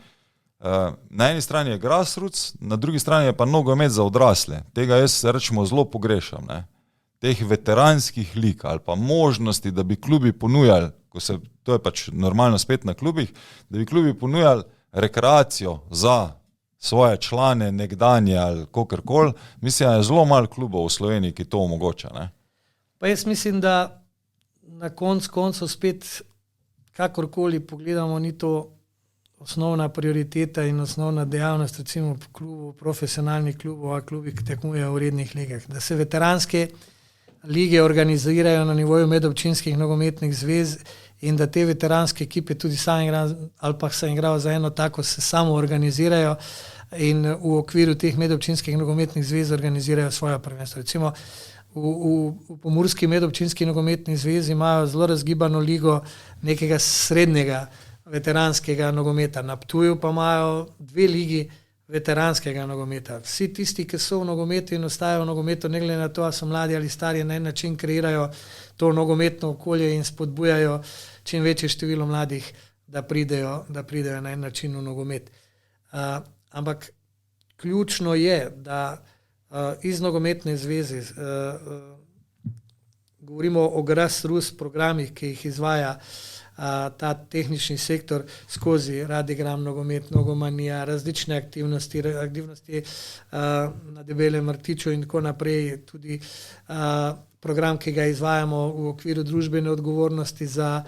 Na eni strani je grassroots, na drugi strani je pa nogomet za odrasle. Tega jaz rečemo zelo pogrešam. Teh veteranskih lig ali pa možnosti, da bi klubi ponujali, to je pač normalno spet na klubih, da bi klubi ponujali rekreacijo za svoje člane, nekdanje ali kakorkoli. Mislim, da je zelo malo klubov v Sloveniji, ki to omogoča. Pa jaz mislim, da na koncu spet, kakorkoli pogledamo, ni to osnovna prioriteta in osnovna dejavnost, recimo v klubu, profesionalnih klubov, a klubih, ki tekmujejo v rednih ligah. Da se veteranske lige organizirajo na nivoju medobčinskih nogometnih zvez in da te veteranske ekipe tudi sami igrajo, ali pa se igrajo za eno tako, se samo organizirajo in v okviru teh medobčinskih nogometnih zvez organizirajo svoja prvenstva. Recimo v Pomurski medobčinski nogometni zvezi imajo zelo razgibano ligo nekega srednjega veteranskega nogometa. Na Ptuju pa imajo 2 ligi veteranskega nogometa. Vsi tisti, ki so v nogometu in ostajajo v nogometu, ne glede na to, a so mladi ali stari, na en način kreirajo to nogometno okolje in spodbujajo čim večje število mladih, da pridejo na en način v nogomet. Ampak ključno je, da iz nogometne zveze govorimo o grassroots programih, ki jih izvaja ta tehnični sektor skozi Radigram, nogomet, nogomanija, različne aktivnosti na Debelem rtiču in tako naprej, tudi program, ki ga izvajamo v okviru družbene odgovornosti za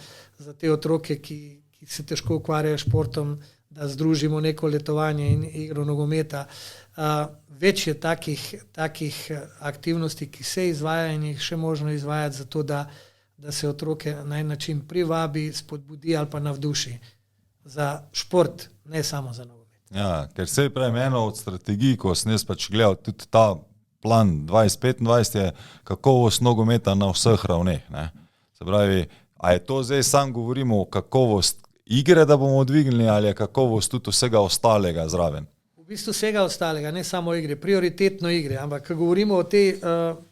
te otroke, ki ki se težko ukvarjajo s športom, da združimo neko letovanje in igro nogometa. Več je takih aktivnosti, ki se izvajajo in jih še možno izvajati zato, da se otroke na en način privabi, spodbudi ali pa navduši za šport, ne samo za nogomet. Ja, ker se pravi, eno od strategij, ko sem jaz pač gledal tudi ta plan 2025 je kakovost nogometa na vseh ravneh. Ne? Se pravi, a je to zdaj sam govorimo o kakovost igre, da bomo dvignili, ali je kakovost tudi vsega ostalega zraven? V bistvu vsega ostalega, ne samo igre, prioritetno igre, ampak ko govorimo o tej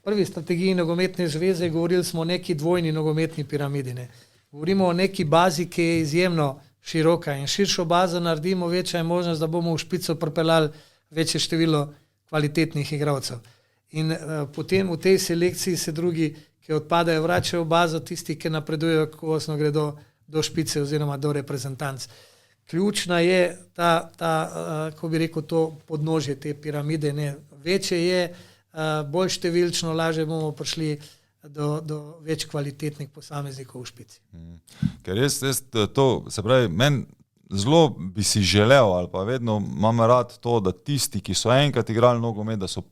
prvi strategiji nogometne zveze, govorili smo o neki dvojni nogometni piramidi. Ne? Govorimo o neki bazi, ki je izjemno široka in širšo bazo naredimo, večja je možnost, da bomo v špico pripeljali večje število kvalitetnih igralcev. In potem v tej selekciji se drugi, ki odpadajo, vračajo v bazo, tisti, ki napredujejo, kakovostno gredo do špice oziroma do reprezentanc. Ključna je ko bi rekel, to podnožje te piramide. Ne. Večje je, bolj številčno, lažje bomo prišli do več kvalitetnih posameznikov v špici. Ker jaz to, se pravi, meni zelo bi si želel, ali pa vedno imam rad to, da tisti, ki so enkrat igrali nogomet, da so,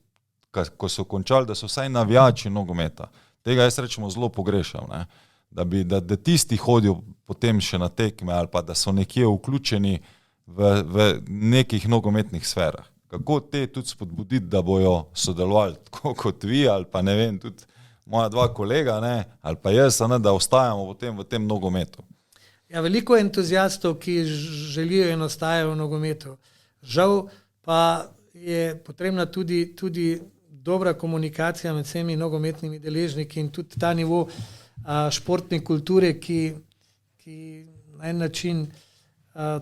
ko so končali, da so vsaj navijači nogometa. Tega jaz rečemo zelo pogrešal, ne. Da tisti hodijo potem še na tekme ali pa da so nekje vključeni v nekih nogometnih sferah. Kako te tudi spodbuditi, da bojo sodelovali tako kot vi ali pa ne vem, tudi moja dva kolega, ne, ali pa jaz, ne, da ostajamo potem v tem nogometu. Ja, veliko entuzijastov, ki želijo in ostajajo v nogometu. Žal pa je potrebna tudi dobra komunikacija med vsemi nogometnimi deležniki in tudi ta nivo športne kulture, ki na en način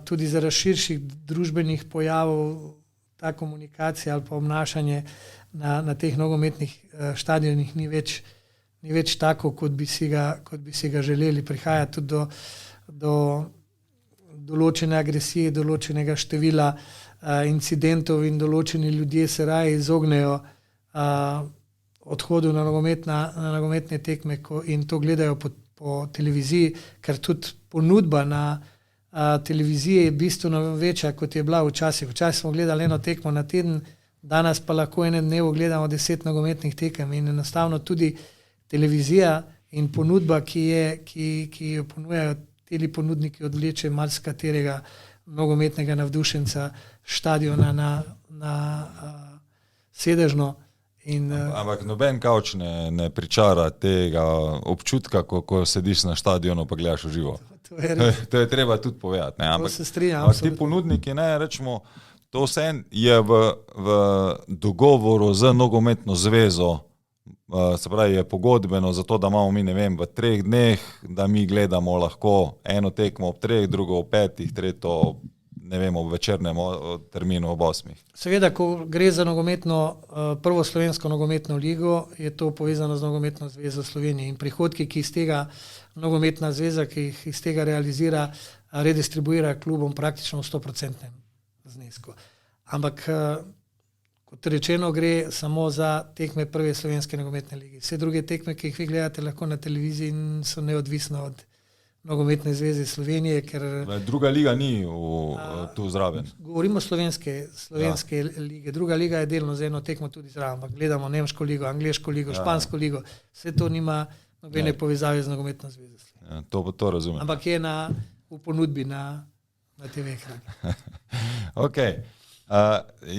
tudi zaradi širših družbenih pojavov ta komunikacija ali pa obnašanje na teh nogometnih štadionih ni več tako, kot bi si ga želeli. Prihaja tudi do določene agresije, določenega števila incidentov in določeni ljudje se raje izognejo odhodu na nogometne tekme in to gledajo po televiziji, ker tudi ponudba na televiziji je bistveno večja, kot je bila včasih. Včasih smo gledali eno tekmo na teden, danes pa lahko enem dnevu gledamo 10 nogometnih tekem in enostavno tudi televizija in ponudba, ki jo ponujajo teli ponudniki, odvleče marsikaterega nogometnega navdušenca štadiona na sedežno. Ampak noben kavč ne pričara tega občutka, ko sediš na štadionu pa gledaš v živo. To je treba tudi povedati. Ne? Ampak, to se strinjam. ampak ti ponudniki, ne, rečemo, to vse je v dogovoru z nogometno zvezo, se pravi, je pogodbeno za to, da imamo mi, ne vem, v 3 dneh, da mi gledamo lahko eno tekmo ob 3, drugo ob 5, tretjo ne vem, ob večernem terminu ob 8. Seveda, ko gre za prvo slovensko nogometno ligo, je to povezano z nogometno zvezo Slovenije in prihodki, ki iz tega nogometna zveza, ki jih iz tega realizira, redistribuira klubom praktično v 100% znesku. Ampak, kot rečeno, gre samo za tekme prve slovenske nogometne lige. Vse druge tekme, ki jih vi gledate lahko na televiziji, so neodvisne od nogometne zveze Slovenije, ker druga liga ni tu zraven. Govorimo slovenske lige. Druga liga je delno z eno tekmo tudi zraven, ampak gledamo nemško ligo, angleško ligo, špansko ligo. Vse to nima nobene povezave z nogometno zvezo Slovenije. To razumem. Ampak je v ponudbi na TV ekranu. Okay.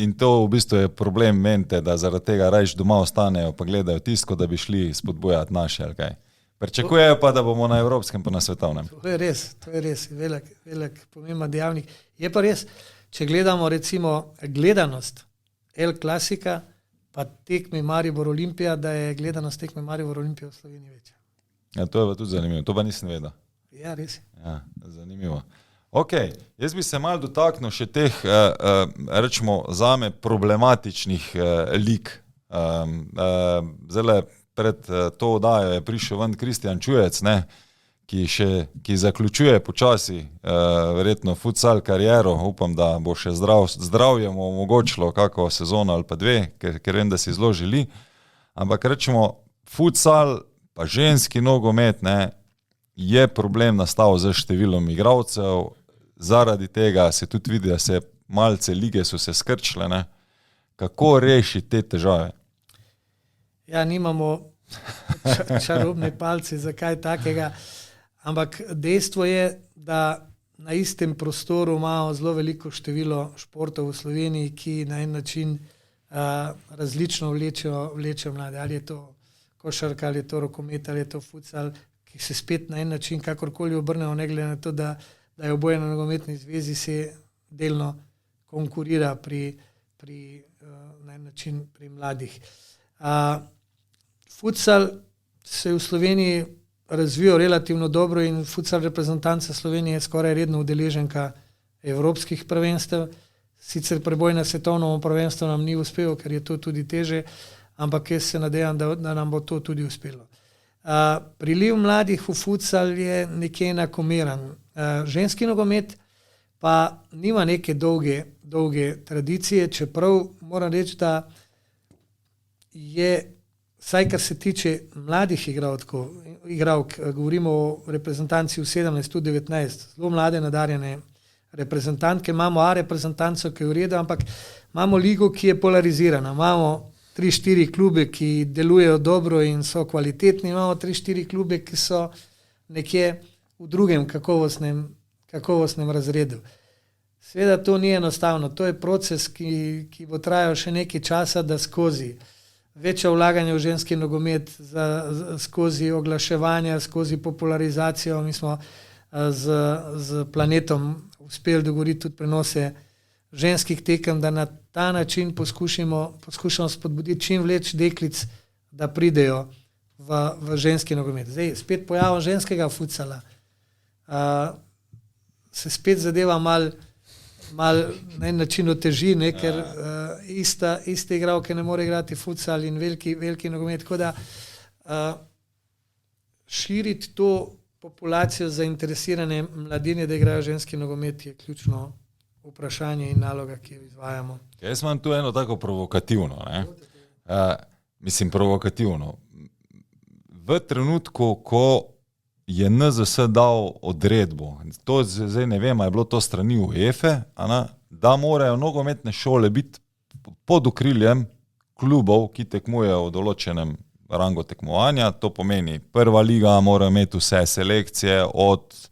In to v bistvu je problem mente, da zaradi tega rajš doma ostanejo pa gledajo tisto, da bi šli spodbujati naše, ali kaj? Pričakujejo pa, da bomo na evropskem pa na svetovnem. To je res, velik pomemben dejavnik. Je pa res, če gledamo recimo gledanost El Klasika, pa tekme Maribor Olimpija, da je gledanost tekme Maribor Olimpija v Sloveniji večja. Ja, to je pa tudi zanimivo, to pa nisem vedel. Ja, res. Ja, zanimivo. Ok, jaz bi se malo dotaknil še teh, rečemo, zame problematičnih lig. Zdaj pred to oddajo je prišel ven Kristjan Čujec, ne, ki zaključuje počasi verjetno futsal kariero. Upam, da bo še zdravje mu omogočilo kako sezono ali pa 2, ker vem, da si zelo želi. Ampak rečemo, futsal pa ženski nogomet, ne, je problem nastal z številom igralcev, zaradi tega se tudi vidi, da se malce lige so se skrčile, ne? Kako rešiti te težave? Ja, nimamo čarobne palce za kaj takega, ampak dejstvo je, da na istem prostoru imamo zelo veliko število športov v Sloveniji, ki na en način različno vlečejo mlade. Ali je to košarka, ali je to rokomet, ali je to futsal, ki se spet na en način kakorkoli obrnejo, ne glede na to, da je oboje na nogometni zvezi, se delno konkurira na en način pri mladih. Futsal se v Sloveniji razvijal relativno dobro in futsal reprezentanca Slovenije je skoraj redno udeleženka evropskih prvenstev. Sicer preboj na svetovno prvenstvo nam ni uspel, ker je to tudi teže, ampak jaz se nadejam, da nam bo to tudi uspelo. Priliv mladih v futsal je nekje enakomeren. Ženski nogomet pa nima neke dolge tradicije, čeprav moram reči, da je, vsaj kar se tiče mladih igralk, govorimo o reprezentanci v 17-19, zelo mlade nadarjene reprezentantke, imamo A reprezentanco, ki je v redu, ampak imamo ligo, ki je polarizirana. Imamo 3-4 klube, ki delujejo dobro in so kvalitetni, imamo 3-4 klube, ki so nekje v drugem kakovostnem razredu. Seveda to ni enostavno, to je proces, ki bo trajal še nekaj časa, da skozi večje vlaganje v ženski nogomet, skozi oglaševanje, skozi popularizacijo. Mi smo z Planetom uspeli dogovoriti tudi prenose ženskih tekem, da na ta način poskušamo spodbuditi čim več deklic, da pridejo v ženski nogomet. Zdaj, spet pojavom ženskega futsala se spet zadeva mal na en način oteži, ker iste igralke ne more igrati futsal in veliki nogomet. Tako da širiti to populacijo zainteresirane mladine, da igrajo ženski nogomet, je ključno vprašanje in naloga, ki jo izvajamo. Jaz imam tu eno tako provokativno. Provokativno. V trenutku, ko je NZS dal odredbo, to zdaj ne vem, je bilo to strani UEFA, da morajo nogometne šole biti pod okriljem klubov, ki tekmujejo v določenem rangu tekmovanja. To pomeni, prva liga mora imeti vse selekcije od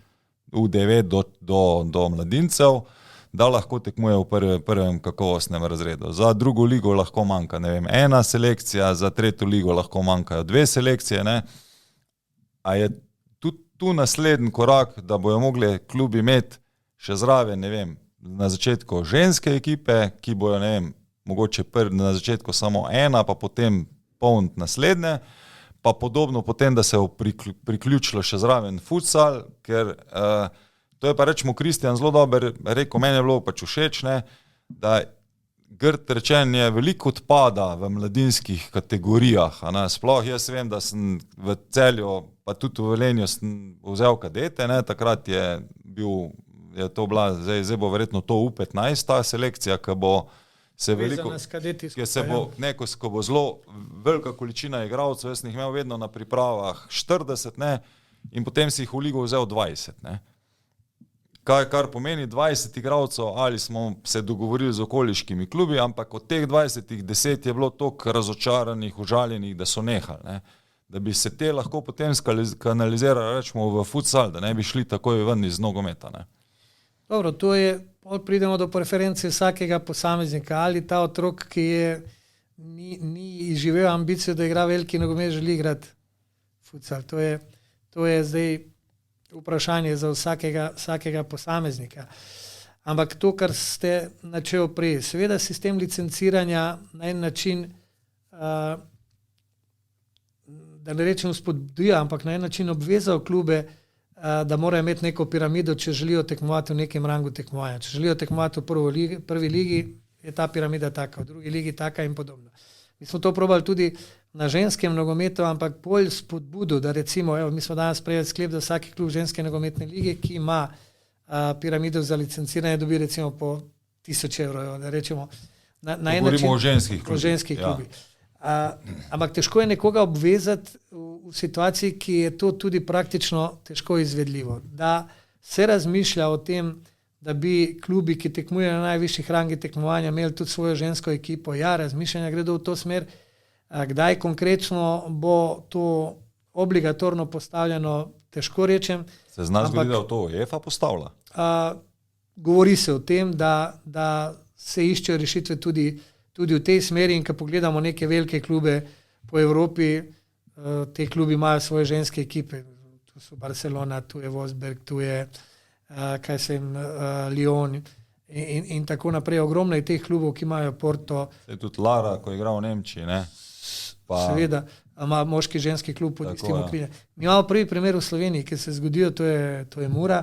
U9 do mladincev, da lahko tekmuje v prvem kakovostnem razredu. Za drugo ligo lahko manjka, ena selekcija, za tretjo ligo lahko manjkajo 2 selekcije, ne? A je tu naslednji korak, da bojo mogli klubi imeti še zraven, na začetku ženske ekipe, ki bojo, mogoče na začetku samo ena, pa potem polniti naslednje, pa podobno potem, da se bo priključilo še zraven futsal, ker to je pa rečemo Kristjan zelo dober rekel, meni je bilo pač všeč, da grd rečen je veliko odpada v mladinskih kategorijah. Sploh jaz vem, da sem v Celju, pa tudi v Velenju sem vzel kadete, takrat je to bila, zdaj bo verjetno to U15 ta selekcija, ki bo se veliko, ko bo zelo velika količina igralcev, jaz sem jih imel vedno na pripravah 40, in potem si jih v ligo vzel 20, Kar pomeni 20 igralcev, ali smo se dogovorili z okoliškimi klubi, ampak od teh 20, 10 je bilo toliko razočaranih, užaljenih, da so nehali. Da bi se te lahko potem kanalizirali, rečemo, v futsal, da ne bi šli takoj ven iz nogometa. Dobro, to je, pridemo do preference vsakega posameznika. Ali ta otrok, ki ni izživel ambicijo, da igra veliki nogomet, želi igrati futsal. To je zdaj vprašanje za vsakega posameznika. Ampak to, kar ste načeli prej, seveda sistem licenciranja na en način, da ne rečem spodbuja, ampak na en način obvezal klube, da morajo imeti neko piramido, če želijo tekmovati v nekem rangu tekmovanja. Če želijo tekmovati v prvi ligi, je ta piramida taka, v drugi ligi taka in podobno. Mi smo to probali tudi na ženskem nogometu, ampak bolj spodbudo, da recimo, mi smo danes sprejeli sklep, da vsaki klub ženske nogometne lige, ki ima piramido za licenciranje, dobi recimo po 1000 evrov, da rečemo. Govorimo o ženskih klubih. O ženskih klubih. Ampak težko je nekoga obvezati v situaciji, ki je to tudi praktično težko izvedljivo. Da se razmišlja o tem, da bi klubi, ki tekmujejo na najvišjih rangih tekmovanja, imeli tudi svojo žensko ekipo. Ja, razmišljanja gredo v to smer. Kdaj konkretno bo to obligatorno postavljeno, težko rečem. Se zna zgoditi, da to UEFA postavlja? Govori se o tem, da se iščejo rešitve tudi v tej smeri in ko pogledamo neke velike klube po Evropi, te klubi imajo svoje ženske ekipe. Tu so Barcelona, tu je Wolfsburg, tu je Lyon in tako naprej. Ogromno je teh klubov, ki imajo Porto. Se je tudi Lara, ko je igral v Nemčiji, ne? Seveda, ima moški ženski klub pod istim okriljem. Mi imamo prvi primer v Sloveniji, ki se zgodijo, to je Mura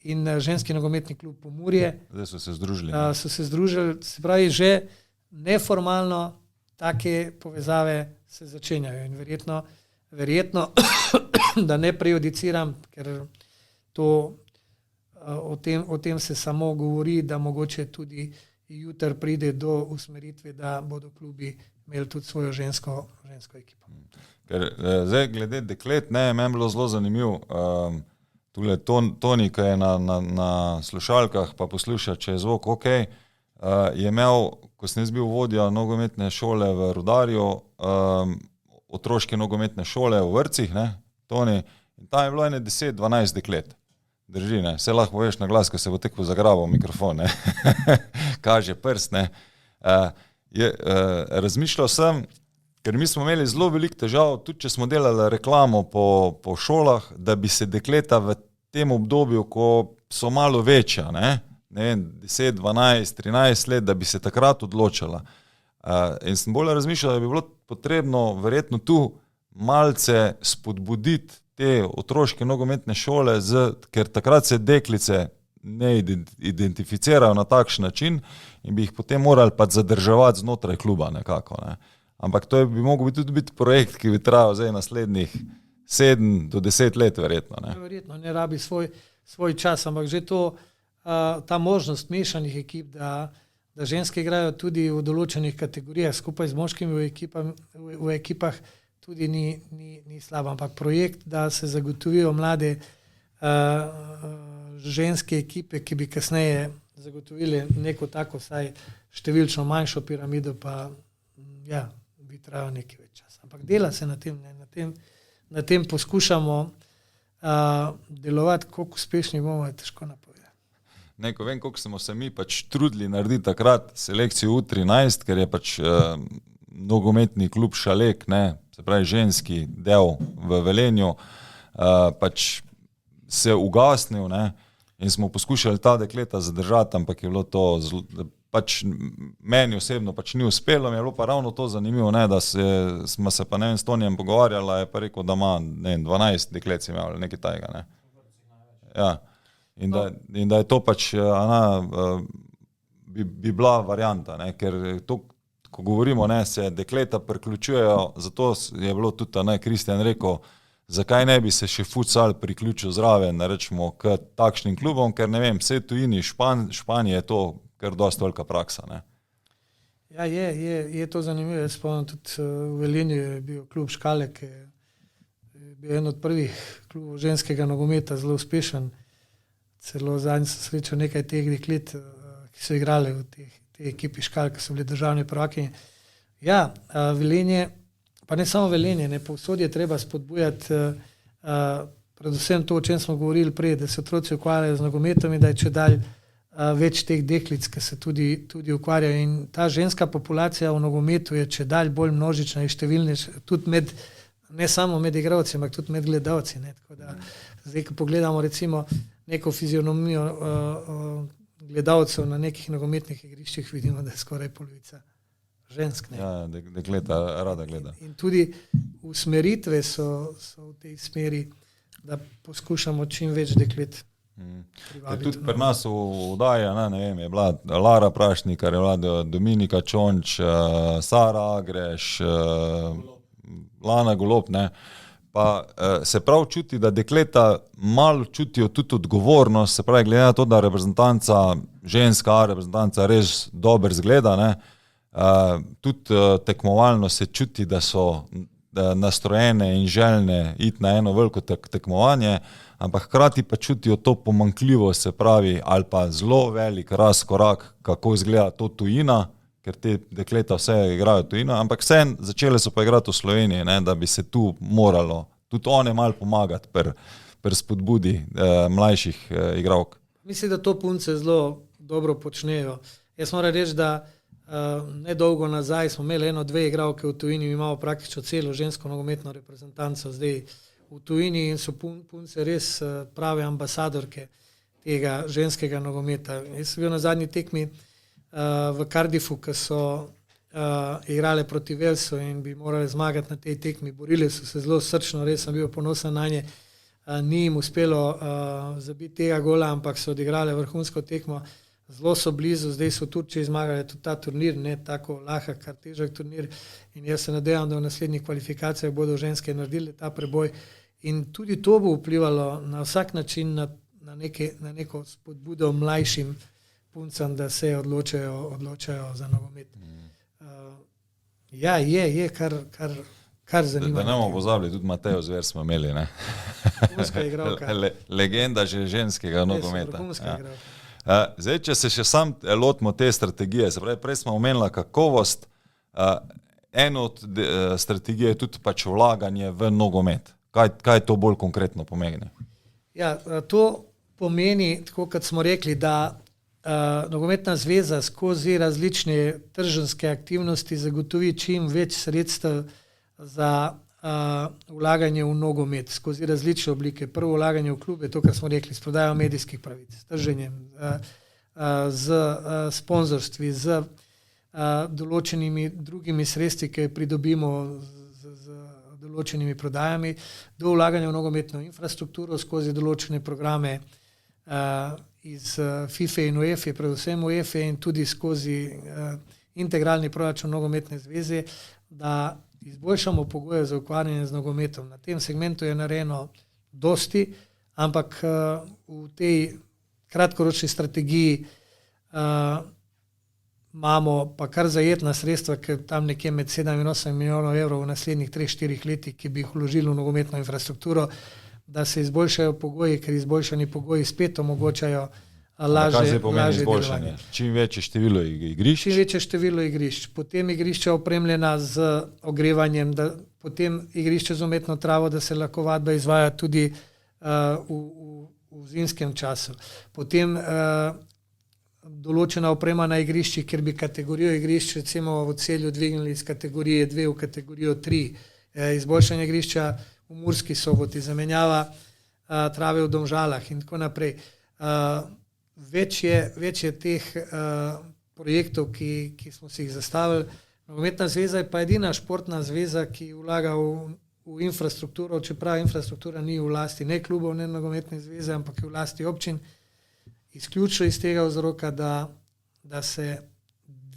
in ženski nogometni klub Pomurje. Zdaj so se združili. So se združili, se pravi, že neformalno take povezave se začenjajo in verjetno da ne prejudiciram, ker o tem se samo govori, da mogoče tudi jutri pride do usmeritve, da bodo klubi imeli tudi svojo žensko ekipo. Ker zdaj glede deklet, meni je bilo zelo zanimivo, tule Toni, ki je na slušalkah, pa posluša, če je zvok ok, je imel, ko sem jaz bil vodja nogometne šole v Rudarju, otroške nogometne šole v vrtcih, Toni, in tam je bilo 10-12 deklet. Drži, vse lahko poveš na glas, ko se bo teklo zagrabil mikrofon, kaže prst, razmišljal sem, ker mi smo imeli zelo veliko težav, tudi če smo delali reklamo po šolah, da bi se dekleta v tem obdobju, ko so malo večja, ne vem, 10, 12, 13 let, da bi se takrat odločala. In sem bolj razmišljal, da bi bilo potrebno verjetno tu malce spodbuditi te otroške nogometne šole, ker takrat se deklice ne identificirajo na takšen način in bi jih potem morali pa zadrževati znotraj kluba nekako. Ampak to bi mogel tudi biti projekt, ki bi trajal zdaj naslednjih 7 do 10 let verjetno. Verjetno ne rabi svoj čas, ampak že to, ta možnost mešanih ekip, da ženske igrajo tudi v določenih kategorijah skupaj z moškimi v ekipah, tudi ni slabo, ampak projekt, da se zagotovijo mlade ženske ekipe, ki bi kasneje zagotovili neko tako vsaj številčno manjšo piramido, pa bi trajal nekaj več časa. Ampak dela se na tem poskušamo delovati, koliko uspešni bomo, je težko napovedati. Ko vem, koliko smo se mi trudili narediti takrat selekcijo U13, ker je nogometni klub Šalek, se pravi ženski del v Velenju, se ugasnil, in smo poskušali ta dekleta zadržati, ampak je bilo to meni osebno ni uspelo, mi je bilo pa ravno to zanimivo, da smo se pa s Tonijem pogovarjali, je pa rekel, da ima 12 deklet si imel, nekaj tajega. Ja. In da je to bi bila varianta, ker to, ko govorimo, se dekleta priključujejo, zato je bilo tudi Kristjan rekel, zakaj ne bi se še futsal priključil zraven, rečemo, k takšnim klubom, ker ne vem, vse tujini, Španije je to kar dosti velika praksa. Ja, je to zanimivo. Jaz spomnim tudi v Velenju je bil klub Škale, ki je bil en od prvih klubov ženskega nogometa, zelo uspešen. Celo zadnji so srečal nekaj teh deklet, ki so igrali v tej ekipi Škale, ki so bili državni prvaki. Ja, Velenje, pa ne samo Velenje, povsod je treba spodbujati predvsem to, o čem smo govorili prej, da se otroci ukvarjajo z nogometom in da je čedalje več teh deklic, ki se tudi ukvarjajo. In ta ženska populacija v nogometu je čedalje bolj množična in številnejša, tudi ne samo med igralci, ampak tudi med gledalci. Tako da zdaj, ko pogledamo recimo neko fizionomijo gledalcev na nekih nogometnih igriščih, vidimo, da je skoraj polovica žensk. Ja, dekleta rada gleda. In tudi usmeritve so v tej smeri, da poskušamo čim več deklet. Tudi pri nas v oddaji, je bila Lara Prašnikar, je bila Dominika Čonč, Sara Agreš, Lana Golob, pa se prav čuti, da dekleta malo čutijo tudi odgovornost, se pravi, glede na to, da reprezentanca, ženska reprezentanca res dober zgleda, Tudi tekmovalno se čuti, da so nastrojene in željne iti na eno veliko tekmovanje, ampak hkrati pa čutijo to pomanjkljivost, se pravi, ali pa zelo velik razkorak, kako izgleda to tujina, ker te dekleta vse igrajo tujino, ampak vse začele so pa igrati v Sloveniji, ne, da bi se tu moralo tudi one malo pomagati pri spodbudi mlajših igralk. Mislim, da to punce zelo dobro počnejo. Jaz moram reči, da nedolgo nazaj smo imeli 1-2 igralke v tujini, imamo praktično celo žensko nogometno reprezentanco zdaj v tujini in so punce res prave ambasadorke tega ženskega nogometa. Jaz sem bil na zadnji tekmi v Cardiffu, ki so igrale proti Walesu in bi morali zmagati na tej tekmi. Borili so se zelo srčno, res sem bil ponosen na nje. Ni jim uspelo zabiti tega gola, ampak so odigrale vrhunsko tekmo. Zelo so blizu, zdaj so v Turčiji zmagali tudi ta turnir, ne tako lahek, kar težek turnir. In jaz se nadejam, da v naslednjih kvalifikacijah bodo ženske naredili ta preboj. In tudi to bo vplivalo na vsak način na neko spodbudo mlajšim puncam, da se odločajo za nogomet. Ja, je kar zanimivo. Da ne bomo pozabili, tudi Matejo Zver smo imeli, ne? Vrhunska igralka. Legenda že ženskega nogometa. Vrhunska igralka. Zdaj, če se še sam lotimo te strategije, se pravi, prej smo omenila kakovost, eno od strategije je tudi pač vlaganje v nogomet. Kaj to bolj konkretno pomeni? Ja, to pomeni, tako kot smo rekli, da nogometna zveza skozi različne trženjske aktivnosti zagotovi čim več sredstev za vlaganje v nogomet skozi različne oblike. Prvo vlaganje v klube, to, kar smo rekli, s prodajo medijskih pravic, s trženjem, z sponzorstvi, z določenimi drugimi sredstvi, ki pridobimo z določenimi prodajami, do vlaganja v nogometno infrastrukturo skozi določene programe iz FIFA in UEFA, predvsem UEFA in tudi skozi integralni proračun nogometne zveze, da izboljšamo pogoje za ukvarjanje z nogometom. Na tem segmentu je narejeno dosti, ampak v tej kratkoročni strategiji imamo pa kar zajetna sredstva, ker tam nekje med 7 in 8 milijonov evrov v naslednjih 3-4 letih, ki bi jih vložili v nogometno infrastrukturo, da se izboljšajo pogoji, ker izboljšani pogoji spet omogočajo lažje delovanje. Čim večje število igrišč? Čim večje število igrišč. Potem igrišča opremljena z ogrevanjem, potem igrišče z umetno travo, da se lahko vadba izvaja tudi v zimskem času. Potem določena oprema na igriščih, ker bi kategorijo igrišč recimo v Celju dvignili iz kategorije 2 v kategorijo 3. Izboljšanje igrišča v Murski Soboti, zamenjava trave v Domžalah in tako naprej. Več je teh projektov, ki smo si jih zastavili. Nogometna zveza je pa edina športna zveza, ki vlaga v infrastrukturo, čeprav infrastruktura ni v lasti ne klubov, ne nogometne zveze, ampak je v lasti občin. Izključno iz tega vzroka, da se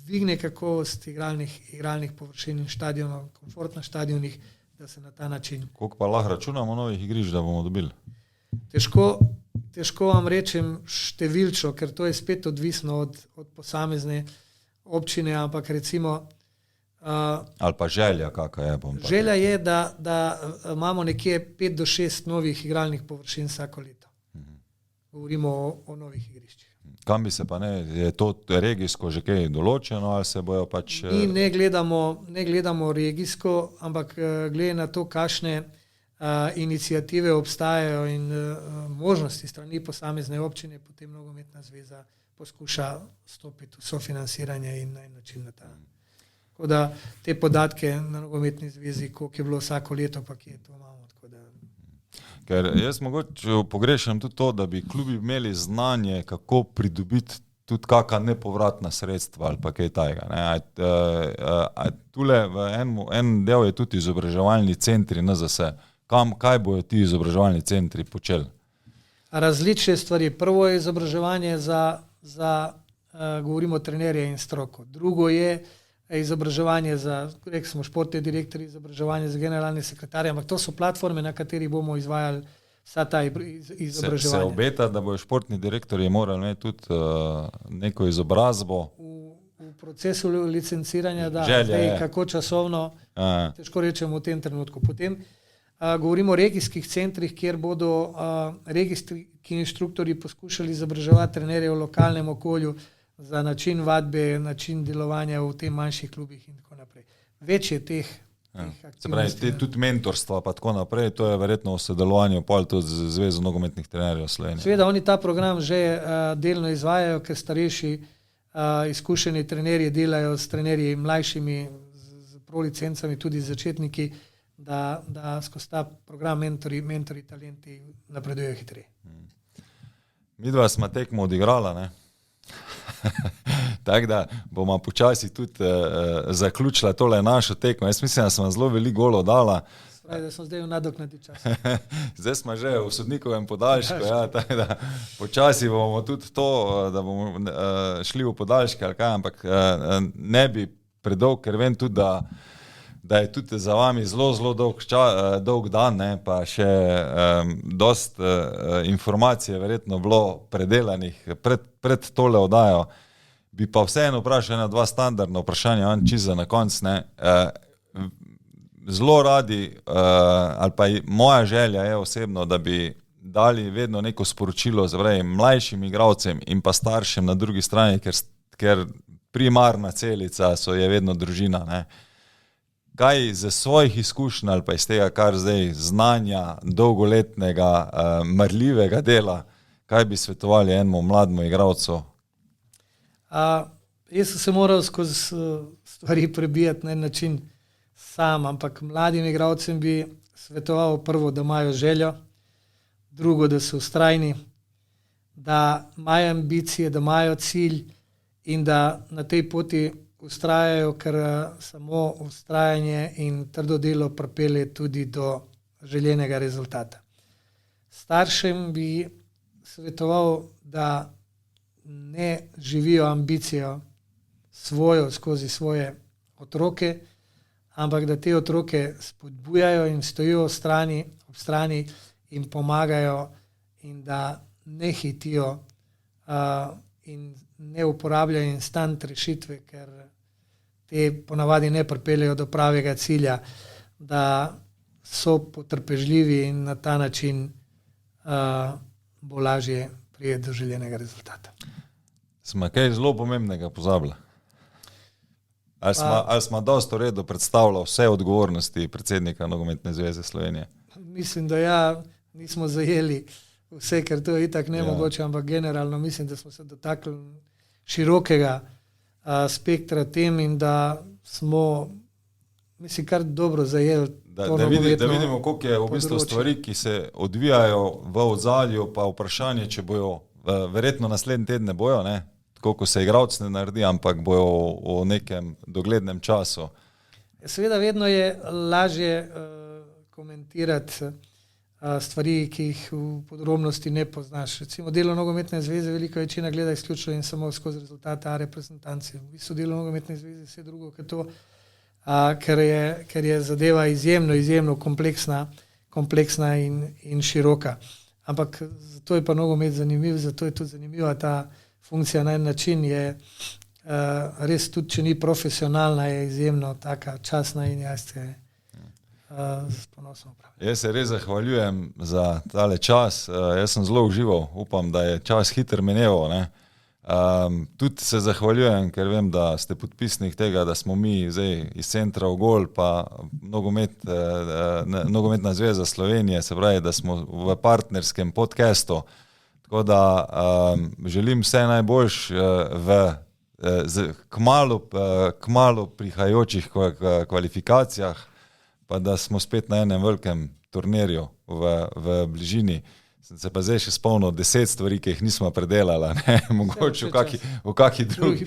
dvigne kakovost igralnih površin in štadionov, komfort na štadionih, da se na ta način. Koliko pa lahko računamo novih igrišč, da bomo dobili? Težko vam rečem številčno, ker to je spet odvisno od posamezne občine, ampak recimo ali pa želja, kakva je? Želja je, da imamo nekje 5 do 6 novih igralnih površin vsako leto. Govorimo o novih igriščih. Kam bi se pa ne, je to regijsko že kaj določeno ali se bojo pač... Mi ne gledamo regijsko, ampak glede na to, kakšne inicijative obstajajo in možnosti strani posamezne občine, potem nogometna zveza poskuša stopiti v sofinansiranje in na način na ta. Tako da te podatke na nogometni zvezi, koliko je bilo vsako leto, pa kje to imamo. Ker jaz mogoče pogrešam tudi to, da bi klubi imeli znanje, kako pridobiti tudi kakšna nepovratna sredstva ali pa kaj tajega. Tule en del je tudi izobraževalni centri NZS. Kaj bojo ti izobraževalni centri počeli? Različne stvari. Prvo je izobraževanje za govorimo trenerje in stroko. Drugo je izobraževanje za, rekli smo, športne direktorje, izobraževanje za generalne sekretarje, ampak to so platforme, na katerih bomo izvajali vsa ta izobraževanja. Se obeta, da bojo športni direktorji morali imeti tudi neko izobrazbo? V v procesu licenciranja, da Želja, kako časovno, težko rečemo v tem trenutku. Potem govorimo o regijskih centrih, kjer bodo regijski inštruktori poskušali izobraževati trenerje v lokalnem okolju za način vadbe, način delovanja v tem manjših klubih in tako naprej. Več je teh Se pravi, tudi mentorstva pa tako naprej, to je verjetno v sodelovanju pol tudi z Zvezo nogometnih trenerjev Slovenije. Seveda, oni ta program že delno izvajajo, ker starejši izkušeni trenerji delajo s trenerji mlajšimi, z prolicencami, tudi začetniki, da skozi ta program mentori talenti napredujejo hitreje. Midva sva tekmo odigrala, ne? Tako da bomo počasi tudi zaključila tole našo tekmo. Jaz mislim, da smo zelo veliko golov dala. Spravi, da smo zdaj v nadoknadi čas. Zdaj smo že v sodnikovem podaljšku, tako da počasi bomo tudi to, da bomo šli v podaljške ali kaj, ampak ne bi predolg, ker vem tudi, da je tudi za vami zelo dolg dan, ne, pa še dost informacije verjetno bilo predelanih pred tole oddajo. Bi pa vseeno vprašal ena dva standardna vprašanja, čisto na konc, ne. Zelo radi, ali pa moja želja je osebno, da bi dali vedno neko sporočilo mlajšim igralcem in pa staršem na drugi strani, ker primarna celica je vedno družina, ne. Kaj iz svojih izkušenj ali pa iz tega, kar zdaj znanja dolgoletnega, marljivega dela, kaj bi svetovali enemu mlademu igralcu? Jaz sem se moral skozi stvari prebijati na en način sam, ampak mladim igralcem bi svetoval prvo, da imajo željo, drugo, da so vztrajni, da imajo ambicije, da imajo cilj in da na tej poti vztrajajo, ker samo vztrajanje in trdo delo pripelje tudi do željenega rezultata. Staršem bi svetoval, da ne živijo ambicijo svojo skozi svoje otroke, ampak da te otroke spodbujajo in stojijo ob strani in pomagajo in da ne hitijo in ne uporabljajo instant rešitve, ker te ponavadi ne pripeljejo do pravega cilja, da so potrpežljivi in na ta način bo lažje priti do željenega rezultata. Smo kaj zelo pomembnega pozabili? Ali smo dosti v redu predstavljali vse odgovornosti predsednika Nogometne zveze Slovenije? Mislim, da nismo zajeli vse, ker to je itak nemogoče, ampak generalno mislim, da smo se dotaknili širokega spektra tem in da smo, mislim, kar dobro zajeli to nogometno. Da vidimo, koliko je v bistvu stvari, ki se odvijajo v ozadju, pa vprašanje, če bojo, verjetno naslednji teden ne bojo, ne? Koliko se igralci ne naredi, ampak bojo v nekem doglednem času. Seveda vedno je lažje komentirati stvari, ki jih v podrobnosti ne poznaš. Recimo delo Nogometne zveze velika večina gleda izključno in samo skozi rezultate reprezentancije. V bistvu delo Nogometne zveze vse drugo kot to, ker je zadeva izjemno kompleksna in široka. Ampak zato je pa nogomet zanimiv, zato je tudi zanimiva ta funkcija na en način, je res tudi, če ni profesionalna, je izjemno taka časna in jaz se s ponosom upravljam. Jaz se res zahvaljujem za tale čas. Jaz sem zelo užival, upam, da je čas hitro mineval, ne. Tudi se zahvaljujem, ker vem, da ste podpisnik tega, da smo mi zdaj iz centra v gol, pa Nogometna zveza Slovenije, se pravi, da smo v partnerskem podcastu. Tako da želim vse najboljš v kmalu prihajajočih kvalifikacijah, pa da smo spet na enem velikem turnirju v bližini. Sem se pa zdaj še spomnil 10 stvari, ki jih nismo predelali, ne? Mogoče v kaki drugi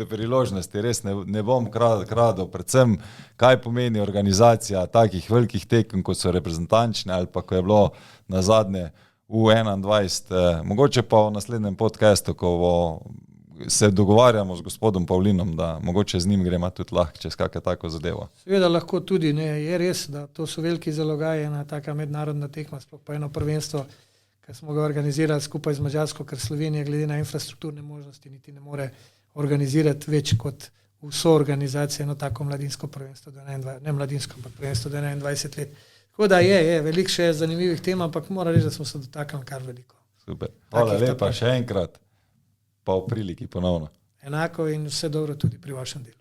priložnosti. Res ne bom kradel, predvsem kaj pomeni organizacija takih velikih tekem, kot so reprezentančne ali pa ko je bilo nazadnje U21. Mogoče pa v naslednjem podcastu, ko se dogovarjamo z gospodom Pavlinom, da mogoče z njim gremo tudi lahko čez kakšno tako zadevo. Seveda lahko tudi, ne, je res, da to so veliki zalogaji, ena taka mednarodna tekma, sploh pa eno prvenstvo, ki smo ga organizirali skupaj z Madžarsko, ker Slovenija glede na infrastrukturne možnosti niti ne more organizirati več kot vso organizacijo, eno tako mladinsko prvenstvo, ne mladinsko, ampak prvenstvo do 21 let. Tako da je veliko še zanimivih tem, ampak moram reči, da smo se dotaknili kar veliko. Super. Hvala lepa še enkrat, pa v priliki ponovno. Enako in vse dobro tudi pri vašem delu.